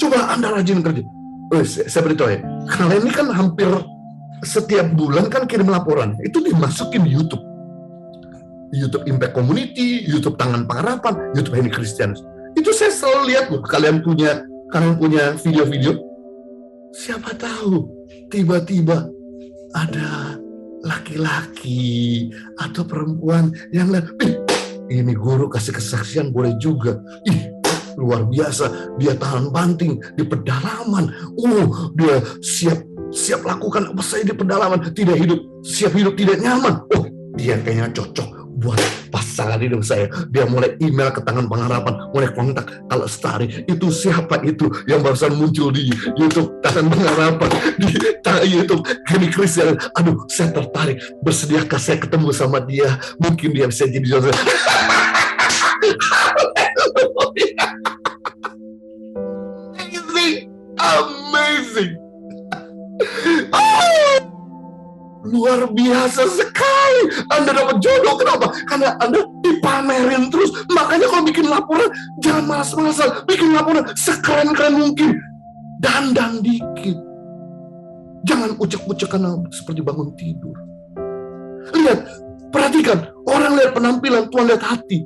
Coba Anda rajin kerja. Saya beritahu ya, kalian ini kan hampir setiap bulan kan kirim laporan, itu dimasukin di YouTube Impact Community, YouTube Tangan Pengharapan, YouTube Henry Christianus. Itu saya selalu lihat loh, kalian punya video-video. Siapa tahu tiba-tiba ada laki-laki atau perempuan yang lihat, ini guru kasih kesaksian boleh juga. Luar biasa, dia tahan banting di pedalaman. Dia siap lakukan apa saja di pedalaman, siap hidup tidak nyaman. Dia kayaknya cocok buat pasangan hidup saya. Dia mulai email ke Tangan Pengharapan, mulai kontak. Kalau Lestari, itu siapa itu yang barusan muncul di YouTube Tangan Pengharapan, di YouTube Henry Christian. Aduh, saya tertarik. Bersediakah saya ketemu sama dia? Mungkin dia bisa jadi jodoh. Amazing. Luar biasa sekali. Anda dapat jodoh. Kenapa? Karena Anda dipamerin terus. Makanya kalau bikin laporan, jangan malas-malasan. Bikin laporan sekeren-keren mungkin. Dandan dikit. Jangan ucek-ucek karena seperti bangun tidur. Lihat, perhatikan, orang lihat penampilan, Tuhan lihat hati.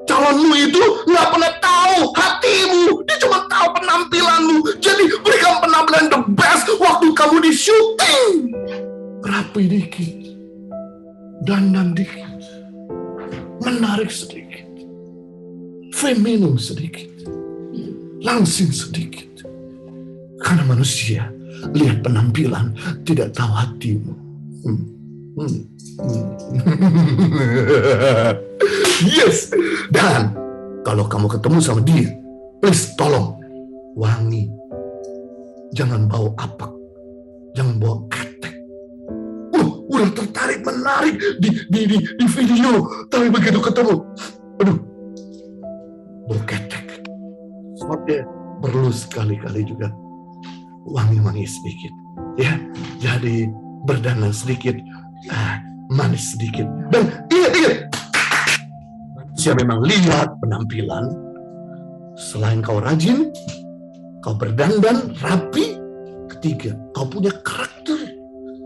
Calonmu itu nggak pernah tahu hatimu, dia cuma tahu penampilanmu. Jadi berikan penampilan the best waktu kamu di syuting. Rapi dikit, dandan dikit, menarik sedikit, feminim sedikit, langsing sedikit. Karena manusia lihat penampilan, tidak tahu hatimu. Yes. Dan kalau kamu ketemu sama dia, please tolong wangi. Jangan bau apak, jangan bau ketek. Udah tertarik, menarik di video, tapi begitu ketemu, aduh, bau ketek. Sebabnya perlu sekali-kali juga wangi-wangi sedikit, ya. Jadi berdandan sedikit, manis sedikit. Dan ingat, manusia memang lihat penampilan. Selain kau rajin, kau berdandan rapi. Ketiga, kau punya karakter.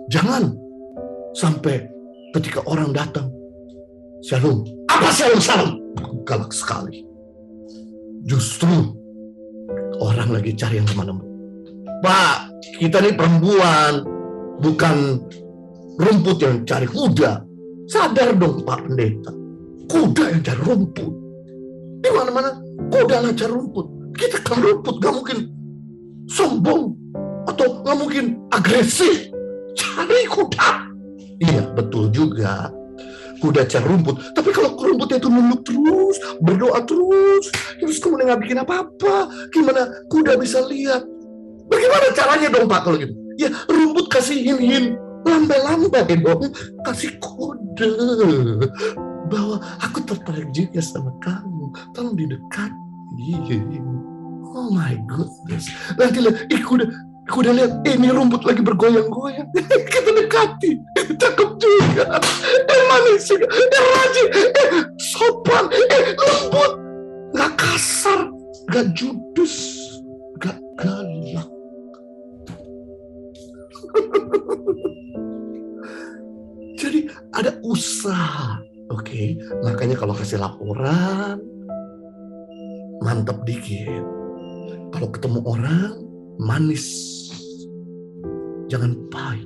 Jangan sampai ketika orang datang, shalom, apa shalom? Galak sekali. Justru orang lagi cari yang kemana-mana. Pak, kita ini perempuan, bukan rumput yang cari kuda. Sadar dong Pak Pendeta, kuda yang cari rumput. Di mana-mana kuda yang cari rumput. Kita kan rumput, gak mungkin sombong atau gak mungkin agresif. Cari kuda. Iya, betul juga. Kuda cari rumput. Tapi kalau rumputnya itu nunduk terus, berdoa terus kemudian gak bikin apa-apa, gimana kuda bisa lihat? Bagaimana caranya dong Pak kalau gitu? Ya rumput kasih hin-hin, lambai-lambai dong, kasih kode bahwa aku tertarik juga sama kamu, tolong didekati. Oh my goodness. Nanti lihat, kuda lihat, ini rumput lagi bergoyang-goyang. Kita dekati, cakep juga, manis juga, rajin, sopan, lembut, gak kasar, gak judes, gak galak. Jadi ada usaha, oke? Makanya kalau kasih laporan, mantap dikit. Kalau ketemu orang, manis, jangan pahit.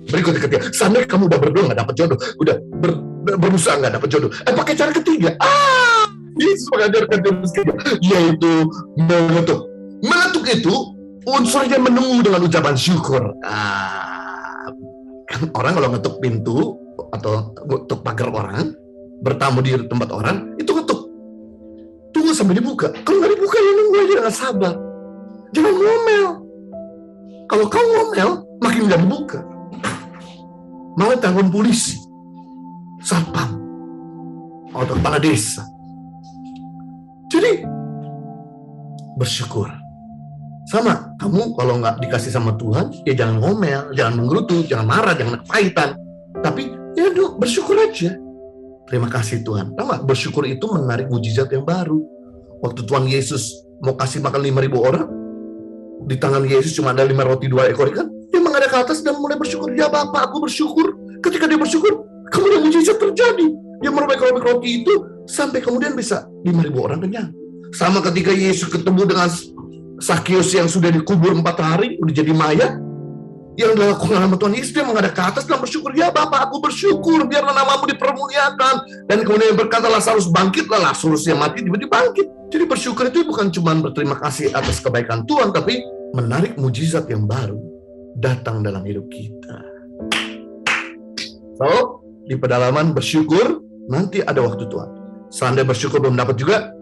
Berikutnya ketiga, sampai kamu udah berdoa nggak dapat jodoh, udah berusaha nggak dapat jodoh, pakai cara ketiga. Yesus mengajarkan cara ketiga, yaitu mengetuk. Mengetuk itu unsurnya menunggu dengan ucapan syukur. Kan orang kalau ngetuk pintu atau ngetuk pagar orang, bertamu di tempat orang, itu ngetuk. Tunggu sampai dibuka. Kalau nggak dibuka, ya nunggu aja dengan sabar. Jangan ngomel. Kalau kau ngomel, makin nggak dibuka. Malah telepon polisi, satpam, atau kepala desa. Jadi bersyukur. Sama, kamu kalau nggak dikasih sama Tuhan, ya jangan ngomel, jangan menggerutu, jangan marah, jangan kepahitan. Tapi ya bersyukur aja. Terima kasih Tuhan. Tahu nggak, bersyukur itu menarik mujizat yang baru. Waktu Tuhan Yesus mau kasih makan 5.000 orang, di tangan Yesus cuma ada 5 roti 2 ekor ikan, dia menghadap ke atas dan mulai bersyukur. Ya Bapak, aku bersyukur. Ketika dia bersyukur, kemudian mujizat terjadi. Dia merobek-robek roti itu sampai kemudian bisa 5.000 orang kenyang. Sama ketika Yesus ketemu dengan Sakius yang sudah dikubur 4 hari, udah jadi mayat, yang dilakukan sama Tuhan Yesus, dia menghadap ke atas dan bersyukur. Ya Bapak, aku bersyukur, biarlah namamu dipermuliakan. Dan kemudian berkata, Lazarus bangkitlah. Lazarus yang mati tiba-tiba bangkit. Jadi bersyukur itu bukan cuma berterima kasih atas kebaikan Tuhan, tapi menarik mujizat yang baru datang dalam hidup kita. So, di pedalaman bersyukur, nanti ada waktu Tuhan. Seandainya bersyukur belum dapat juga,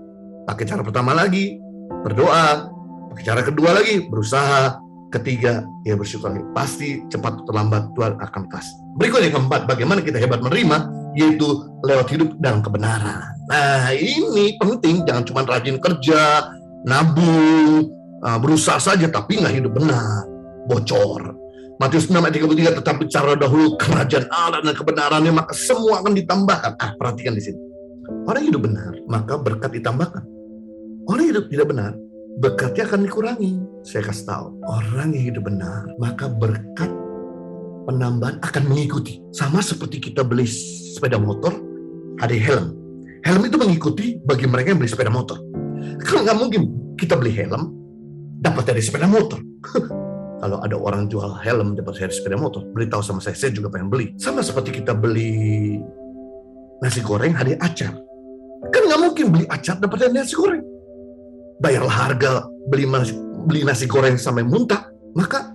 pakai cara pertama lagi, berdoa. Pakai cara kedua lagi, berusaha. Ketiga, ya bersyukur lagi. Pasti cepat atau lambat Tuhan akan kasih. Berikutnya keempat, bagaimana kita hebat menerima, yaitu lewat hidup dalam kebenaran. Nah, ini penting, jangan cuma rajin kerja, nabung, berusaha saja, tapi nggak hidup benar, bocor. Matius 6 ayat 33, tetapi cara dahulu kerajaan Allah dan kebenarannya, maka semua akan ditambahkan. Perhatikan di sini. Orang hidup benar, maka berkat ditambahkan. Orang hidup tidak benar, berkatnya akan dikurangi. Saya kasih tahu, orang yang hidup benar, maka berkat penambahan akan mengikuti. Sama seperti kita beli sepeda motor, ada helm. Helm itu mengikuti bagi mereka yang beli sepeda motor. Kalau nggak mungkin kita beli helm, dapat dari sepeda motor. Kalau ada orang jual helm dapat dari sepeda motor, beritahu sama saya juga pengen beli. Sama seperti kita beli nasi goreng, hadiah acar. Kan nggak mungkin beli acar dapat dari nasi goreng. Bayarlah harga beli nasi goreng sampai muntah, maka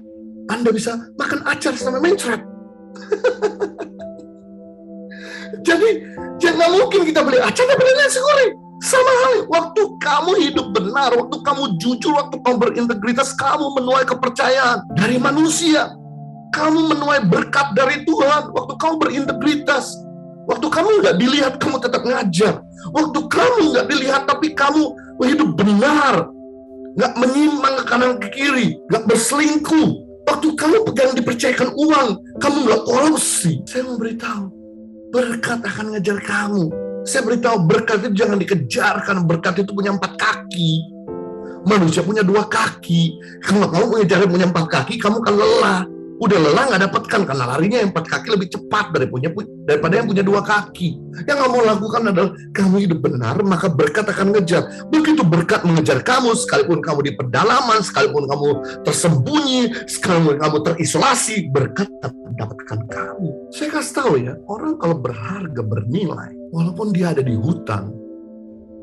Anda bisa makan acar sampai mencret. Jadi, jangan mungkin kita beli acar dapat dari nasi goreng. Sama halnya, waktu kamu hidup benar, waktu kamu jujur, waktu kamu berintegritas, kamu menuai kepercayaan dari manusia. Kamu menuai berkat dari Tuhan, waktu kamu berintegritas. Waktu kamu nggak dilihat, kamu tetap ngajar. Waktu kamu nggak dilihat, tapi kamu hidup benar. Nggak menyimpang ke kanan ke kiri, nggak berselingkuh. Waktu kamu pegang dipercayakan uang, kamu nggak korupsi. Saya mau beritahu, berkat akan ngejar kamu. Saya beritahu, berkat itu jangan dikejar, karena berkat itu punya 4 kaki. Manusia punya 2 kaki. Kalau kamu mengejar punya 4 kaki, kamu akan lelah. Udah lelah nggak dapatkan, karena larinya yang 4 kaki lebih cepat daripada yang punya 2 kaki. Yang kamu lakukan adalah, kamu hidup benar, maka berkat akan ngejar. Begitu berkat mengejar kamu, sekalipun kamu di pedalaman, sekalipun kamu tersembunyi, sekalipun kamu terisolasi, berkat akan mendapatkan kamu. Saya kasih tahu ya, orang kalau berharga, bernilai, walaupun dia ada di hutan,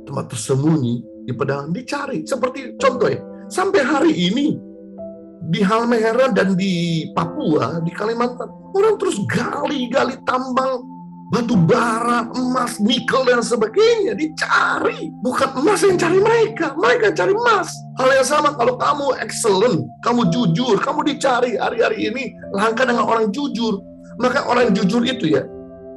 tempat tersembunyi, di pedalaman, dicari. Seperti contoh ya, sampai hari ini, di Halmahera dan di Papua, di Kalimantan, orang terus gali tambang batu bara, emas, nikel dan sebagainya dicari. Bukan emas yang cari mereka cari emas. Hal yang sama kalau kamu excellent, kamu jujur, kamu dicari. Hari-hari ini langka dengan orang jujur. Maka orang jujur itu ya,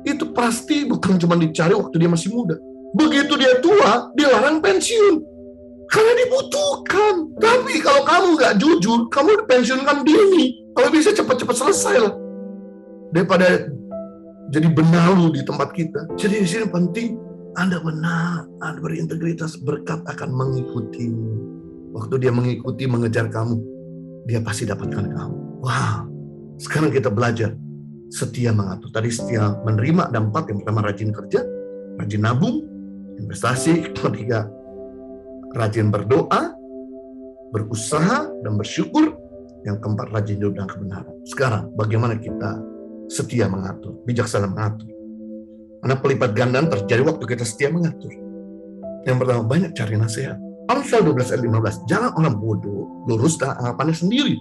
itu pasti bukan cuma dicari waktu dia masih muda. Begitu dia tua, dilarang pensiun. Karena dibutuhkan. Tapi kalau kamu nggak jujur, kamu dipensiunkan dini. Kalau bisa cepat-cepat selesai lah. Daripada jadi benalu di tempat kita. Jadi di sini penting, Anda benar, Anda berintegritas, berkat akan mengikutimu. Waktu dia mengikuti, mengejar kamu, dia pasti dapatkan kamu. Wow. Sekarang kita belajar setia mengatur. Tadi setia menerima, ada 4. Yang pertama rajin kerja, rajin nabung, investasi. Ketiga, rajin berdoa, berusaha, dan bersyukur. Yang keempat, rajin hidup dan kebenaran. Sekarang, bagaimana kita setia mengatur, bijaksana mengatur? Karena pelipat gandaan terjadi waktu kita setia mengatur. Yang pertama, banyak cari nasihat. Amsal 12 ayat 15, jangan orang bodoh, lurus dengan anggapannya sendiri.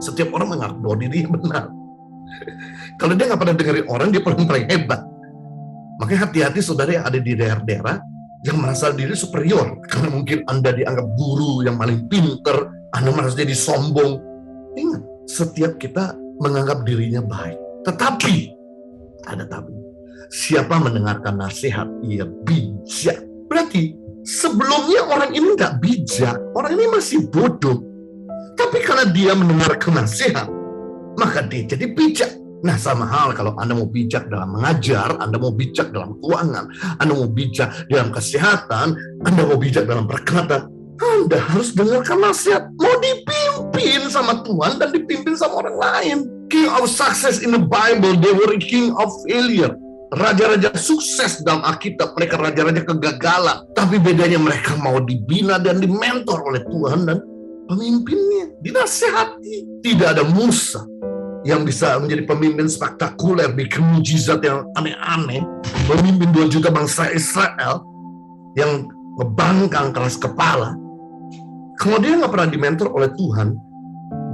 Setiap orang menganggap bahwa dirinya benar. Kalau dia nggak pernah dengerin orang, dia paling hebat. Makanya hati-hati saudara yang ada di daerah-daerah yang merasa diri superior, karena mungkin Anda dianggap guru yang paling pinter, Anda merasa jadi sombong. Ingat, setiap kita menganggap dirinya baik. Tetapi, ada tapi. Siapa mendengarkan nasihat, ia bijak. Berarti, sebelumnya orang ini nggak bijak, orang ini masih bodoh. Tapi karena dia mendengarkan nasihat, maka dia jadi bijak. Nah, sama hal kalau Anda mau bijak dalam mengajar, Anda mau bijak dalam keuangan, Anda mau bijak dalam kesehatan, Anda mau bijak dalam perkataan, Anda harus dengarkan nasihat. Mau dipimpin sama Tuhan dan dipimpin sama orang lain. King of success in the Bible, they were king of failure. Raja-raja sukses dalam Alkitab, mereka raja-raja kegagalan. Tapi bedanya mereka mau dibina dan dimentor oleh Tuhan dan pemimpinnya. Dinasihati. Tidak ada Musa yang bisa menjadi pemimpin spektakuler, bikin mujizat yang aneh-aneh, memimpin 2 juta bangsa Israel yang ngebangkang keras kepala. Kalau dia nggak pernah dimentor oleh Tuhan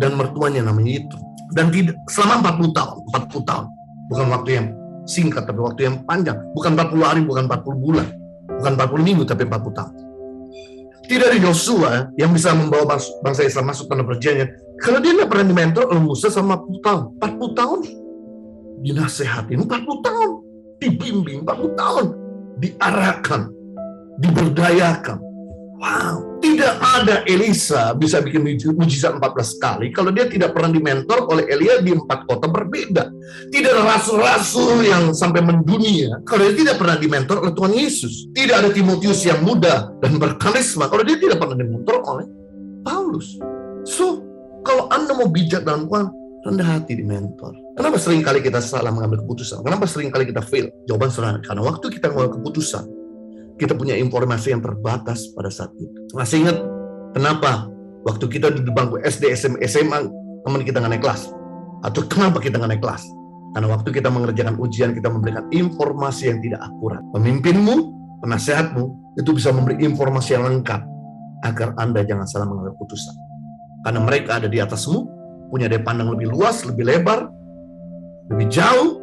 dan mertuanya namanya itu, dan tidak selama 40 tahun, bukan waktu yang singkat tapi waktu yang panjang, bukan 40 hari, bukan 40 bulan, bukan 40 minggu tapi 40 tahun. Tidak ada Yosua yang bisa membawa bangsa Israel masuk tanah perjanjian. Kalau dia nggak pernah dimentor oleh Musa selama 40 tahun. 40 tahun dinasehatin, 40 tahun dibimbing, 40 tahun diarahkan, diberdayakan. Wow, tidak ada Elisa bisa bikin mujizat 14 kali kalau dia tidak pernah dimentor oleh Elia di 4 kota berbeda. Tidak ada rasul-rasul yang sampai mendunia kalau dia tidak pernah dimentor oleh Tuhan Yesus. Tidak ada Timotius yang muda dan berkarisma kalau dia tidak pernah dimentor oleh Paulus. So, kalau Anda mau bijak dalam Tuhan, Rendah hati di mentor. Kenapa sering kali kita salah mengambil keputusan? Kenapa sering kali kita fail? Jawaban sederhana, karena waktu kita mengambil keputusan, kita punya informasi yang terbatas pada saat itu. Masih ingat kenapa waktu kita di bangku SD, SMA, teman kita nggak naik kelas? Atau kenapa kita nggak naik kelas? Karena waktu kita mengerjakan ujian, kita memberikan informasi yang tidak akurat. Pemimpinmu, penasehatmu, itu bisa memberi informasi yang lengkap agar Anda jangan salah mengambil keputusan. Karena mereka ada di atasmu, punya daya pandang lebih luas, lebih lebar, lebih jauh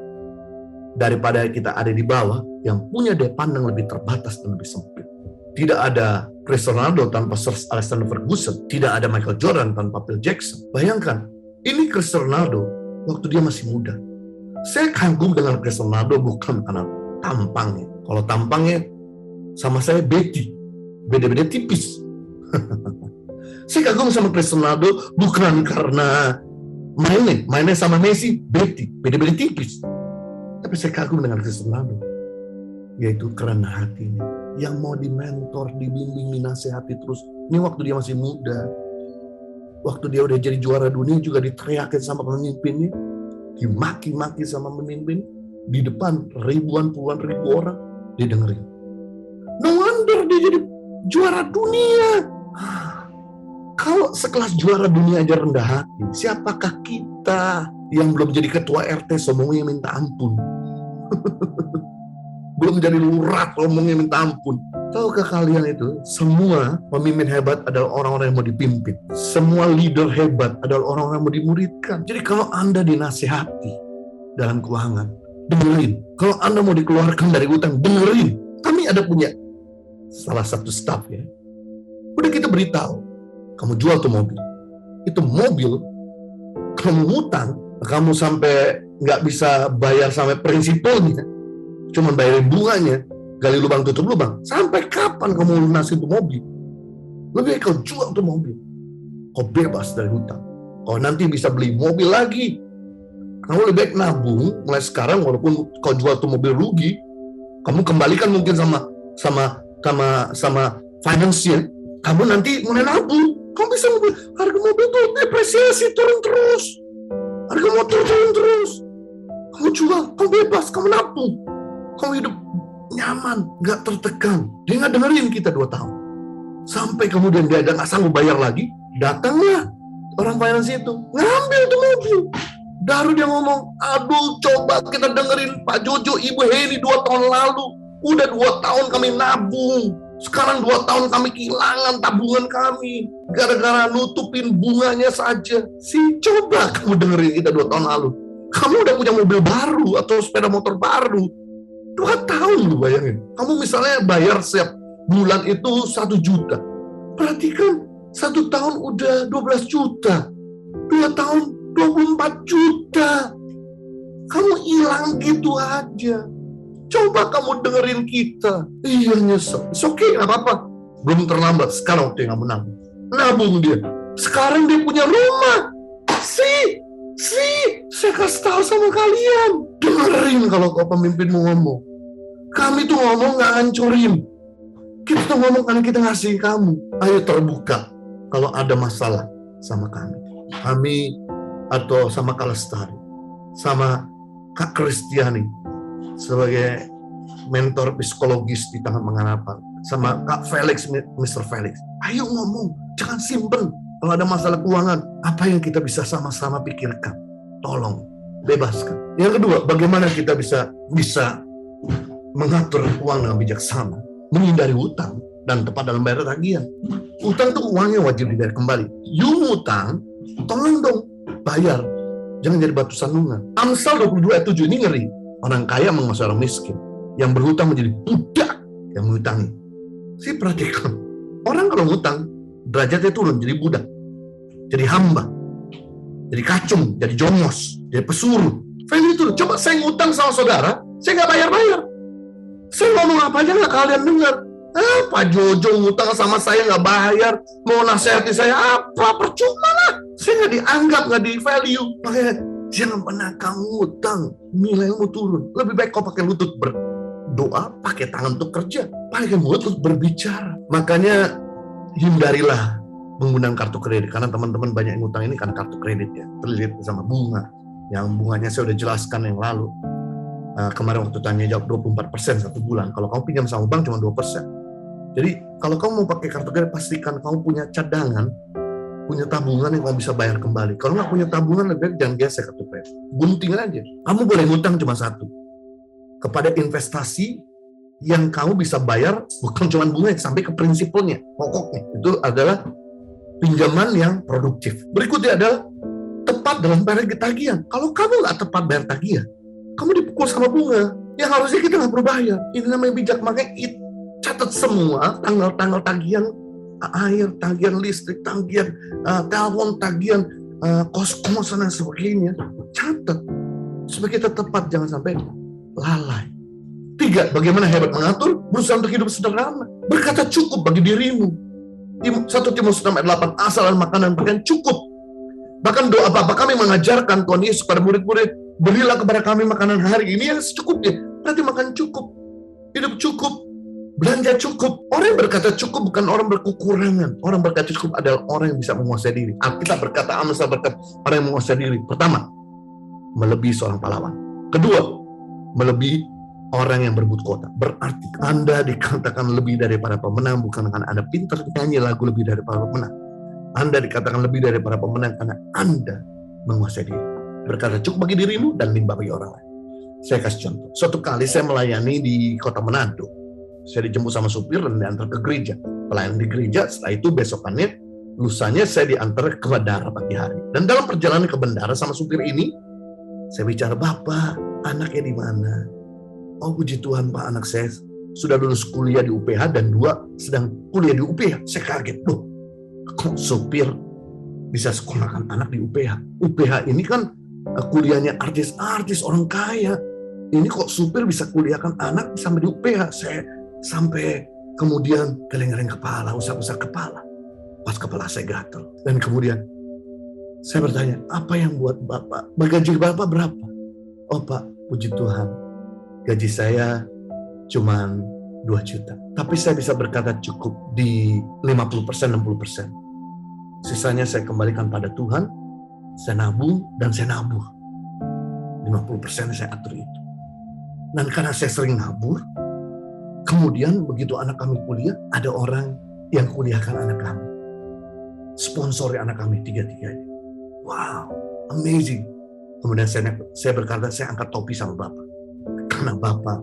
daripada kita ada di bawah yang punya daya pandang lebih terbatas dan lebih sempit. Tidak ada Cristiano Ronaldo tanpa Sir Alexander Ferguson, tidak ada Michael Jordan tanpa Phil Jackson. Bayangkan, ini Cristiano Ronaldo waktu dia masih muda. Saya kagum dengan Cristiano Ronaldo bukan karena tampangnya. Kalau tampangnya sama saya beda-beda tipis. Saya kagum sama Cristiano Ronaldo bukan karena mainnya sama Messi beda-beda tipis. Tapi saya kagum dengan Cristiano Ronaldo, yaitu kerendahan hatinya, yang mau dimentor, dibimbing, dinasehati terus. Ini waktu dia masih muda. Waktu dia udah jadi juara dunia juga diteriakin sama pemimpinnya, dimaki-maki sama pemimpin di depan ribuan puluhan ribu orang, dia dengerin. No wonder dia jadi juara dunia. Kalau sekelas juara dunia aja rendah hati, siapakah kita yang belum jadi ketua RT ngomongnya minta ampun? Belum jadi lurah ngomongnya minta ampun. Tahukah kalian itu, semua pemimpin hebat adalah orang-orang yang mau dipimpin. Semua leader hebat adalah orang-orang yang mau dimuridkan. Jadi kalau Anda dinasehati dalam keuangan, dengerin. Kalau Anda mau dikeluarkan dari utang, dengerin. Kami ada punya salah satu staff ya. Udah kita beritahu, kamu jual tuh mobil. Itu mobil, kamu hutang, kamu sampai nggak bisa bayar sampai prinsipalnya, cuma bayarin bunganya, gali lubang tutup lubang. Sampai kapan kamu lunasin tuh mobil? Lebih baik kau jual tuh mobil. Kau bebas dari hutang. Kau nanti bisa beli mobil lagi. Kamu lebih baik nabung mulai sekarang, walaupun kau jual tuh mobil rugi, kamu kembalikan mungkin sama finance-nya. Kamu nanti mulai nabung. Kamu bisa harga mobil tuh depresiasi turun terus. Harga motor turun terus. Kamu jual, kamu bebas, kamu nabung. Kamu hidup nyaman, gak tertekan. Dia gak dengerin kita 2 tahun. Sampai kemudian dia gak sanggup bayar lagi, datanglah orang finance itu, ngambil tuh mobil. Baru dia ngomong, aduh coba kita dengerin Pak Jojo, Ibu Heni 2 tahun lalu. Udah 2 tahun kami nabung. Sekarang 2 tahun kami kehilangan tabungan kami. Gara-gara nutupin bunganya saja. Coba kamu dengerin kita 2 tahun lalu. Kamu udah punya mobil baru atau sepeda motor baru. 2 tahun lu bayangin. Kamu misalnya bayar setiap bulan itu 1 juta. Perhatikan 1 tahun udah 12 juta. 2 tahun 24 juta. Kamu hilang gitu aja. Coba kamu dengerin kita. Iya nyesel. Oke, gak apa-apa. Belum terlambat. Sekarang waktu yang kamu nabung. Nabung dia. Sekarang dia punya rumah. Saya kasih tahu sama kalian. Dengerin kalau kau pemimpinmu ngomong. Kami tuh ngomong gak hancurin. Kita tuh ngomong karena kita ngasih kamu. Ayo terbuka kalau ada masalah sama kami. Kami atau sama Kak Lestari, sama Kak Kristiani sebagai mentor psikologis di Tangan Mengarapan, sama Kak Felix, Mr. Felix. Ayo ngomong, jangan simpen. Kalau ada masalah keuangan, apa yang kita bisa sama-sama pikirkan? Tolong, bebaskan. Yang kedua, bagaimana kita bisa mengatur uang dengan bijaksana, menghindari hutang dan tepat dalam bayar tagihan. Hutang itu uangnya wajib dibayar kembali. You hutang, tolong dong bayar. Jangan jadi batu sandungan. Amsal 22 ayat 7 ini ngeri. Orang kaya menguasai orang miskin. Yang berhutang menjadi budak yang menghutangi. Saya perhatikan. Orang kalau hutang, derajatnya turun jadi budak. Jadi hamba. Jadi kacung, jadi jongos, jadi pesuruh. Value itu. Coba saya ngutang sama saudara, saya nggak bayar-bayar. Saya ngomong apa aja nggak kalian dengar. Pak Jojo ngutang sama saya nggak bayar, mau nasihati saya apa? Percuma lah. Saya nggak dianggap, nggak di value. Makanya jangan pernah kamu ngutang, nilaimu turun. Lebih baik kau pakai lutut berdoa, pakai tangan untuk kerja, pakai mulut untuk berbicara. Makanya hindarilah menggunakan kartu kredit. Karena teman-teman banyak yang ngutang ini kan kartu kredit ya, terlilit sama bunga. Yang bunganya saya udah jelaskan yang lalu. Kemarin waktu tanya jawab 24% satu bulan. Kalau kamu pinjam sama bank cuma 2%. Jadi kalau kamu mau pakai kartu kredit, pastikan kamu punya cadangan, punya tabungan yang kamu bisa bayar kembali. Kalau nggak punya tabungan, lebih baik jangan gesek kartu kredit. Gunting aja. Kamu boleh ngutang cuma satu. Kepada investasi yang kamu bisa bayar, bukan cuma bunga, sampai ke prinsipalnya, pokoknya. Itu adalah pinjaman yang produktif. Berikutnya adalah tepat dalam bayar tagihan. Kalau kamu nggak tepat bayar tagihan, kamu dipukul sama bunga. Yang harusnya kita nggak perlu bayar. Ini namanya bijak. Makanya catat semua tanggal-tanggal tagihan air, tagihan listrik, tagihan telepon, tagihan kos-kosan dan sebagainya. Catat supaya kita tepat, jangan sampai lalai. 3, bagaimana hebat mengatur? Berusaha untuk hidup sederhana. Berkata cukup bagi dirimu. 1 Timotius 6:8, asal makanan pakaian cukup. Bahkan doa Bapa kami mengajarkan Tuhan Yesus pada murid-murid, berilah kepada kami makanan hari ini yang secukupnya. Berarti makan cukup, hidup cukup, belanja cukup. Orang yang berkata cukup bukan orang berkekurangan. Orang berkata cukup adalah orang yang bisa menguasai diri. Alkitab berkata, Amsal berkata, orang yang menguasai diri. Pertama, melebihi seorang pahlawan. Kedua, melebihi orang yang berebut kota. Berarti Anda dikatakan lebih daripada pemenang bukan karena Anda pintar nyanyi lagu lebih daripada pemenang. Anda dikatakan lebih daripada pemenang karena Anda menguasai diri. Berkata cukup bagi dirimu dan limbah bagi orang lain. Saya kasih contoh. Suatu kali saya melayani di kota Manado. Saya dijemput sama supir dan diantar ke gereja. Pelayanan di gereja, setelah itu besokannya, lusanya saya diantar ke bandara pagi hari. Dan dalam perjalanan ke bandara sama supir ini, saya bicara, Bapak, anaknya di mana? Oh puji Tuhan Pak, anak saya sudah lulus kuliah di UPH dan 2 sedang kuliah di UPH. Saya kaget, loh kok supir bisa sekolahkan anak di UPH? UPH ini kan kuliahnya artis-artis orang kaya. Ini kok supir bisa kuliahkan anak sampai di UPH? Saya sampai kemudian geleng-geleng kepala, usap-usap kepala. Pas kepala saya gatal. Dan kemudian saya bertanya, apa yang buat Bapak? Gaji Bapak berapa? Oh Pak, puji Tuhan, gaji saya cuma 2 juta. Tapi saya bisa berkata cukup di 50%, 60%. Sisanya saya kembalikan pada Tuhan, saya nabung dan saya nabur. 50% saya atur itu. Dan karena saya sering nabur, kemudian begitu anak kami kuliah, ada orang yang kuliahkan anak kami. Sponsori anak kami 3-3. Wow, amazing. Kemudian saya berkata, saya angkat topi sama Bapak. Karena Bapak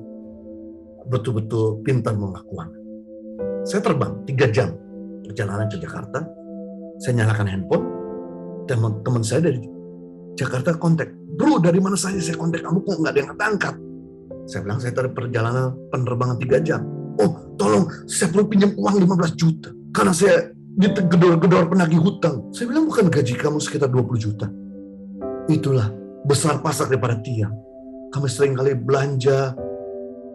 betul-betul pintar mengaku anak. Saya terbang 3 jam perjalanan ke Jakarta. Saya nyalakan handphone. Teman saya dari Jakarta kontak. Bro, dari mana saja saya kontak kamu kok nggak ada yang angkat? Saya bilang, saya dari perjalanan penerbangan 3 jam. Oh, tolong, saya perlu pinjam uang 15 juta. Karena saya digedor-gedor penagih hutang. Saya bilang, bukan gaji kamu sekitar 20 juta. Itulah besar pasak daripada tiang. Kami sering kali belanja,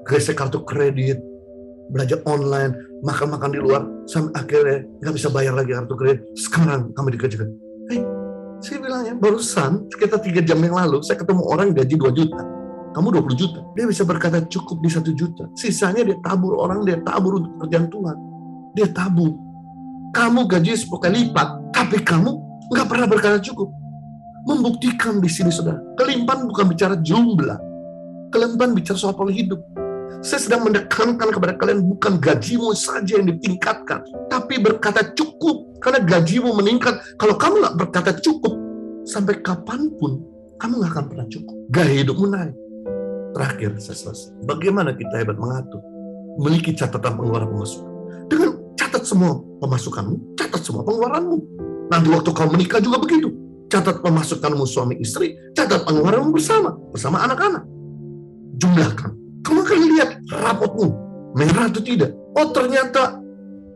gesek kartu kredit, belanja online, makan-makan di luar, sampai akhirnya nggak bisa bayar lagi kartu kredit. Sekarang kami dikerjakan. Saya bilangnya, barusan sekitar 3 jam yang lalu, saya ketemu orang gaji 2 juta. Kamu 20 juta. Dia bisa berkata cukup di 1 juta. Sisanya dia tabur orang, dia tabur untuk kerjaan Tuhan. Dia tabur. Kamu gaji 10 kali lipat, tapi kamu nggak pernah berkata cukup. Membuktikan di sini, saudara. Kelimpahan bukan bicara jumlah. Kelimpahan bicara soal pola hidup. Saya sedang menekankan kepada kalian bukan gajimu saja yang ditingkatkan, tapi berkata cukup. Karena gajimu meningkat. Kalau kamu nggak berkata cukup, sampai kapanpun kamu nggak akan pernah cukup. Gaya hidupmu naik. Terakhir, saya selesai. Bagaimana kita hebat mengatur? Memiliki catatan pengeluaran pemasukan. Dengan catat semua pemasukanmu, catat semua pengeluaranmu. Nanti waktu kamu menikah juga begitu. Catat pemasukanmu suami istri, catat pengeluaranmu bersama anak-anak. Jumlahkan. Kamu akan lihat rapotmu, merah atau tidak. Oh ternyata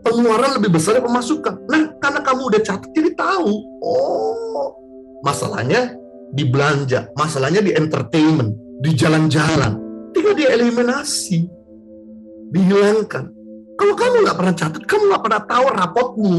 pengeluaran lebih besar dari pemasukan. Nah, karena kamu udah catat, jadi tahu. Oh, masalahnya di belanja, masalahnya di entertainment, di jalan-jalan. Tinggal dieliminasi, dihilangkan. Kalau kamu nggak pernah catat, kamu nggak pernah tahu rapotmu.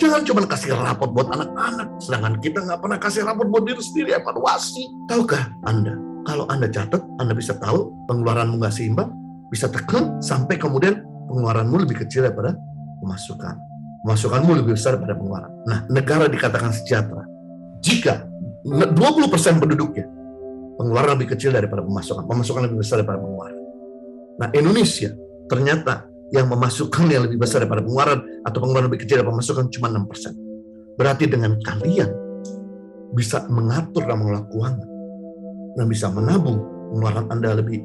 Jangan cuma kasih rapot buat anak-anak, sedangkan kita nggak pernah kasih rapot buat diri sendiri, evaluasi. Tahukah Anda? Kalau Anda catat, Anda bisa tahu pengeluaranmu nggak seimbang, bisa tekan sampai kemudian pengeluaranmu lebih kecil daripada pemasukan. pemasukanmu lebih besar daripada pengeluaran. Nah, negara dikatakan sejahtera jika 20% penduduknya pengeluaran lebih kecil daripada pemasukan lebih besar daripada pengeluaran. Nah, Indonesia ternyata yang memasukkan yang lebih besar daripada pengeluaran atau pengeluaran lebih kecil daripada pemasukan cuma 6%. Berarti dengan kalian bisa mengatur dan mengelola keuangan dan bisa menabung, pengeluaran Anda lebih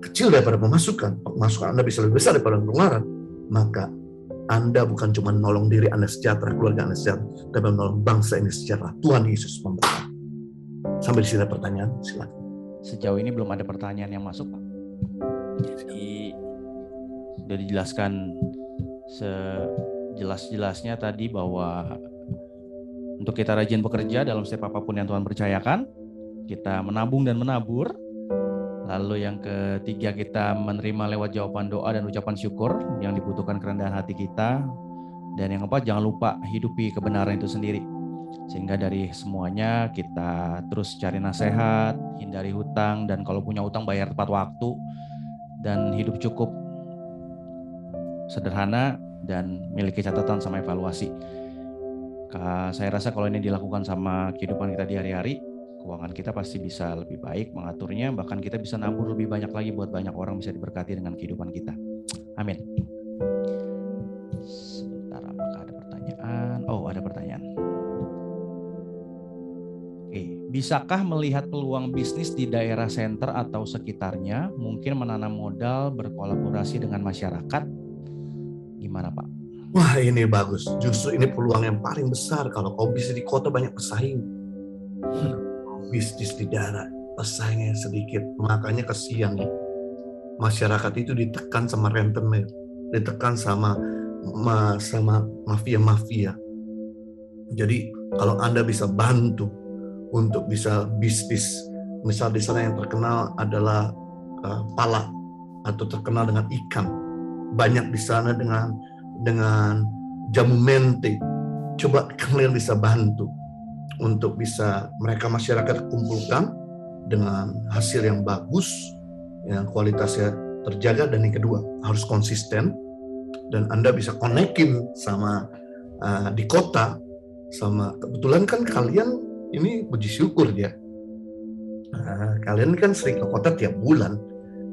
kecil daripada pemasukan Anda bisa lebih besar daripada pengeluaran, maka Anda bukan cuma menolong diri Anda sejahtera, keluarga Anda sejahtera, tapi menolong bangsa ini sejahtera. Tuhan Yesus memberkati. Sampai di sini pertanyaan, silakan. Sejauh ini belum ada pertanyaan yang masuk, Pak. Jadi sudah dijelaskan sejelas-jelasnya tadi bahwa untuk kita rajin bekerja dalam setiap apapun yang Tuhan percayakan, kita menabung dan menabur. Lalu yang ketiga, kita menerima lewat jawaban doa dan ucapan syukur yang dibutuhkan kerendahan hati kita. Dan yang keempat, jangan lupa hidupi kebenaran itu sendiri. Sehingga dari semuanya kita terus cari nasihat, hindari hutang, dan kalau punya hutang bayar tepat waktu, dan hidup cukup sederhana dan miliki catatan sama evaluasi. Saya rasa kalau ini dilakukan sama kehidupan kita di hari-hari, keuangan kita pasti bisa lebih baik mengaturnya, bahkan kita bisa nabur lebih banyak lagi buat banyak orang bisa diberkati dengan kehidupan kita. Amin. Sebentar, apakah ada pertanyaan? Oh, ada pertanyaan. Oke, bisakah melihat peluang bisnis di daerah senter atau sekitarnya, mungkin menanam modal berkolaborasi dengan masyarakat? Gimana, Pak? Wah, ini bagus. Justru ini peluang yang paling besar. Kalau kau bisnis di kota banyak pesaing. Bisnis di daerah pesaingnya sedikit. Makanya kasihan nih. Masyarakat itu ditekan sama rentenir, ditekan sama mafia-mafia. Jadi kalau Anda bisa bantu untuk bisa bisnis, misal di sana yang terkenal adalah pala atau terkenal dengan ikan, banyak di sana dengan jamu mente. Coba kalian bisa bantu untuk bisa mereka masyarakat kumpulkan dengan hasil yang bagus, yang kualitasnya terjaga, dan yang kedua harus konsisten, dan Anda bisa konekin sama di kota, sama kebetulan kan kalian ini puji syukur ya, kalian kan sering ke kota tiap bulan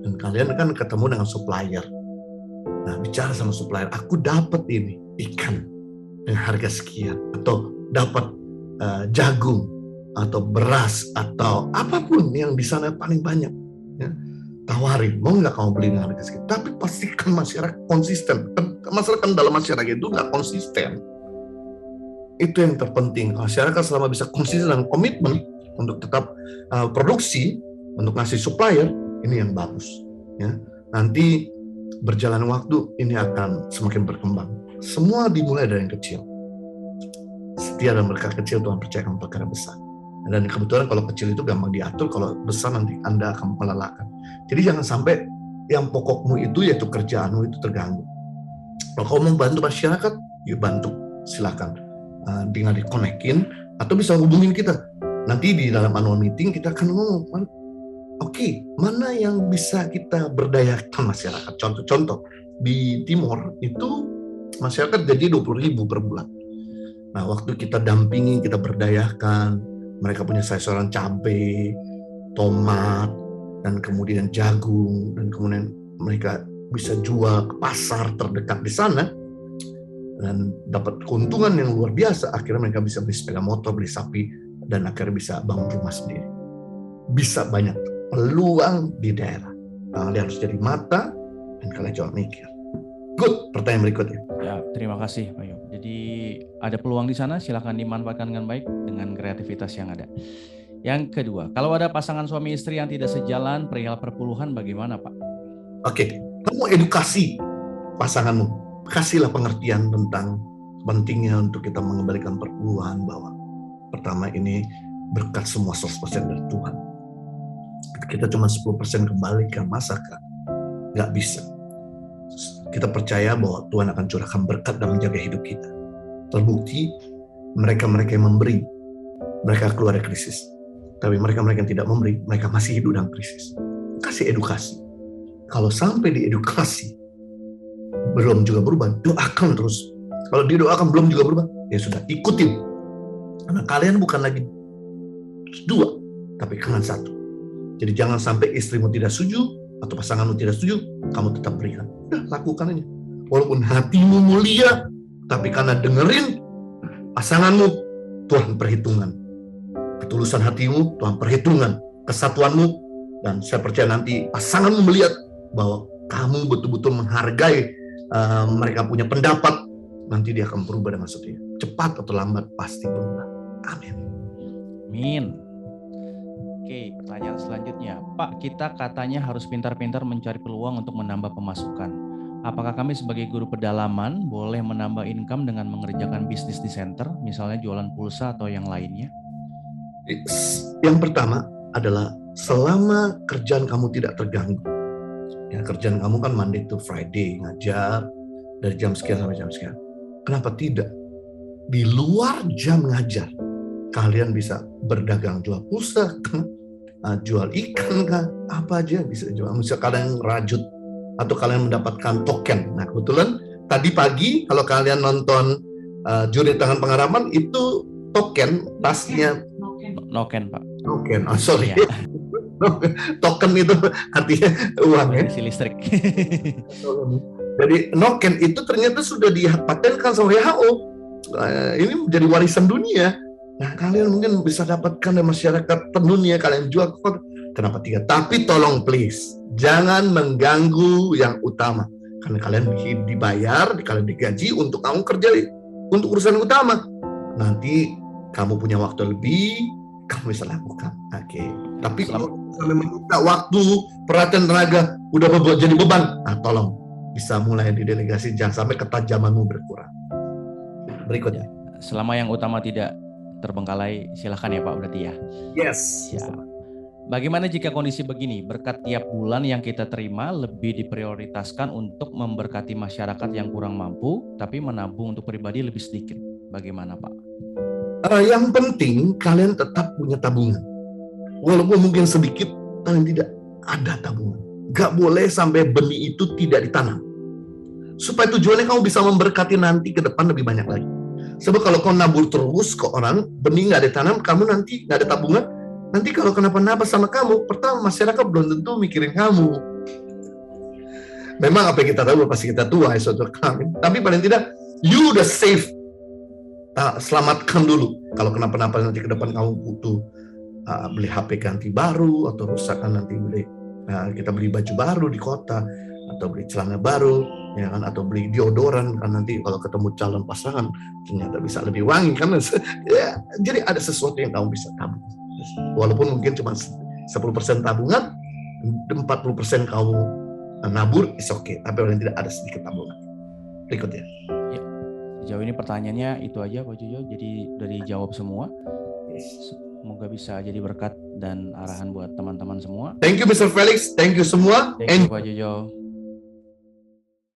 dan kalian kan ketemu dengan supplier. Nah, bicara sama supplier, aku dapat ini ikan dengan harga sekian, atau dapat jagung atau beras atau apapun yang di sana paling banyak, ya. Tawarin, mau nggak kamu beli dengan harga sekian? Tapi pastikan masyarakat konsisten. Masyarakat dalam masyarakat itu nggak konsisten. Itu yang terpenting. Masyarakat selama bisa konsisten dan komitmen untuk tetap produksi, untuk ngasih supplier, ini yang bagus, ya. Nanti berjalan waktu ini akan semakin berkembang. Semua dimulai dari yang kecil. Setia dan berkat kecil Tuhan percayakan perkara besar. Dan kebetulan kalau kecil itu gampang diatur, kalau besar nanti Anda akan melelahkan. Jadi jangan sampai yang pokokmu itu yaitu kerjaanmu itu terganggu. Kalau kamu mau bantu masyarakat, yuk bantu, silakan. Tinggal dikonekin atau bisa hubungin kita. Nanti di dalam annual meeting kita akan ngomong, oke, mana yang bisa kita berdayakan masyarakat? Contoh-contoh, di Timor itu masyarakat gaji 20.000 per bulan. Nah, waktu kita dampingi, kita berdayakan, mereka punya sayuran cabai, tomat, dan kemudian jagung, dan kemudian mereka bisa jual ke pasar terdekat di sana, dan dapat keuntungan yang luar biasa. Akhirnya mereka bisa beli sepeda motor, beli sapi, dan akhirnya bisa bangun rumah sendiri. Bisa banyak peluang di daerah. Kalian harus jadi mata dan kalian coba mikir. Good, pertanyaan berikutnya. Ya, terima kasih Pak Yop. Jadi ada peluang di sana, silakan dimanfaatkan dengan baik dengan kreativitas yang ada. Yang kedua, kalau ada pasangan suami istri yang tidak sejalan perihal perpuluhan, bagaimana Pak? Oke, kamu edukasi pasanganmu. Kasihlah pengertian tentang pentingnya untuk kita mengembalikan perpuluhan, bahwa pertama ini berkat semua 100% dari Tuhan. Kita cuma 10% kembalikan, masakah? Nggak bisa. Kita percaya bahwa Tuhan akan curahkan berkat dan menjaga hidup kita. Terbukti, mereka-mereka yang memberi, mereka keluar dari krisis. Tapi mereka-mereka yang tidak memberi, mereka masih hidup dalam krisis. Kasih edukasi. Kalau sampai diedukasi, belum juga berubah, doakan terus Kalau didoakan belum juga berubah, ya sudah, ikutin. Karena kalian bukan lagi dua, tapi kalian satu. Jadi jangan sampai istrimu tidak setuju, atau pasanganmu tidak setuju, kamu tetap berikan. Udah, lakukan aja. Walaupun hatimu mulia, tapi karena dengerin pasanganmu, Tuhan perhitungan. Ketulusan hatimu, Tuhan perhitungan. Kesatuanmu, dan saya percaya nanti pasanganmu melihat bahwa kamu betul-betul menghargai mereka punya pendapat, nanti dia akan berubah dengan setia. Cepat atau lambat pasti berubah. Amin. Amin. Oke, pertanyaan selanjutnya. Pak, kita katanya harus pintar-pintar mencari peluang untuk menambah pemasukan. Apakah kami sebagai guru pedalaman boleh menambah income dengan mengerjakan bisnis di center, misalnya jualan pulsa atau yang lainnya? Yang pertama adalah selama kerjaan kamu tidak terganggu. Ya, kerjaan kamu kan Monday to Friday, ngajar dari jam sekian sampai jam sekian. Kenapa tidak? Di luar jam ngajar, kalian bisa berdagang, jual pulsa, jual ikan, apa aja bisa jual. Misalnya kalian rajut, atau kalian mendapatkan token. Nah, kebetulan tadi pagi kalau kalian nonton Juri Tangan Pengharapan, itu token, tasnya. Noken, Pak. Token, sorry. Ya. Token itu artinya uang, ya. Isi listrik. Jadi noken itu ternyata sudah dipatenkan sama WHO. Ini menjadi warisan dunia. Nah, kalian mungkin bisa dapatkan dari masyarakat dunia, kalian jual. Kenapa tidak? Tapi tolong please, jangan mengganggu yang utama. Karena kalian dibayar, kalian digaji untuk kamu kerja untuk urusan utama. Nanti kamu punya waktu lebih, kamu bisa lakukan. Oke. Tapi kalau kalian meminta waktu, perhatian, tenaga, udah jadi beban, nah tolong bisa mulai didelegasi, jangan sampai ketajamanmu berkurang. Berikutnya. Selama yang utama tidak terbengkalai, silakan ya Pak, berarti ya. Yes. Ya. Bagaimana jika kondisi begini, berkat tiap bulan yang kita terima lebih diprioritaskan untuk memberkati masyarakat yang kurang mampu, tapi menabung untuk pribadi lebih sedikit. Bagaimana Pak? Yang penting kalian tetap punya tabungan. Walaupun mungkin sedikit, kalian tidak ada tabungan. Gak boleh sampai benih itu tidak ditanam. Supaya tujuannya kamu bisa memberkati nanti ke depan lebih banyak lagi. Sebab kalau kau nabur terus ke orang, benih gak ditanam, kamu nanti gak ada tabungan, nanti kalau kenapa-napa sama kamu, pertama masyarakat belum tentu mikirin kamu. Memang apa yang kita tahu pasti kita tua, suatu kami. Tapi paling tidak, you udah safe. Selamatkan dulu. Kalau kenapa-napa nanti ke depan kamu butuh beli HP ganti baru, atau rusak kan nanti kita beli baju baru di kota, atau beli celana baru, ya kan, atau beli deodoran kan nanti kalau ketemu calon pasangan ternyata bisa lebih wangi kan. Ya, jadi ada sesuatu yang kamu bisa tabung. Walaupun mungkin cuma 10% tabungan, 40% kamu nabur, is okay. Tapi paling tidak ada sedikit tabungan. Berikutnya. Ya, sejauh ini pertanyaannya itu aja Pak Jojo, jadi udah dijawab semua. Semoga bisa jadi berkat dan arahan buat teman-teman semua. Thank you Mr. Felix, thank you semua. Thank you Pak Jojo.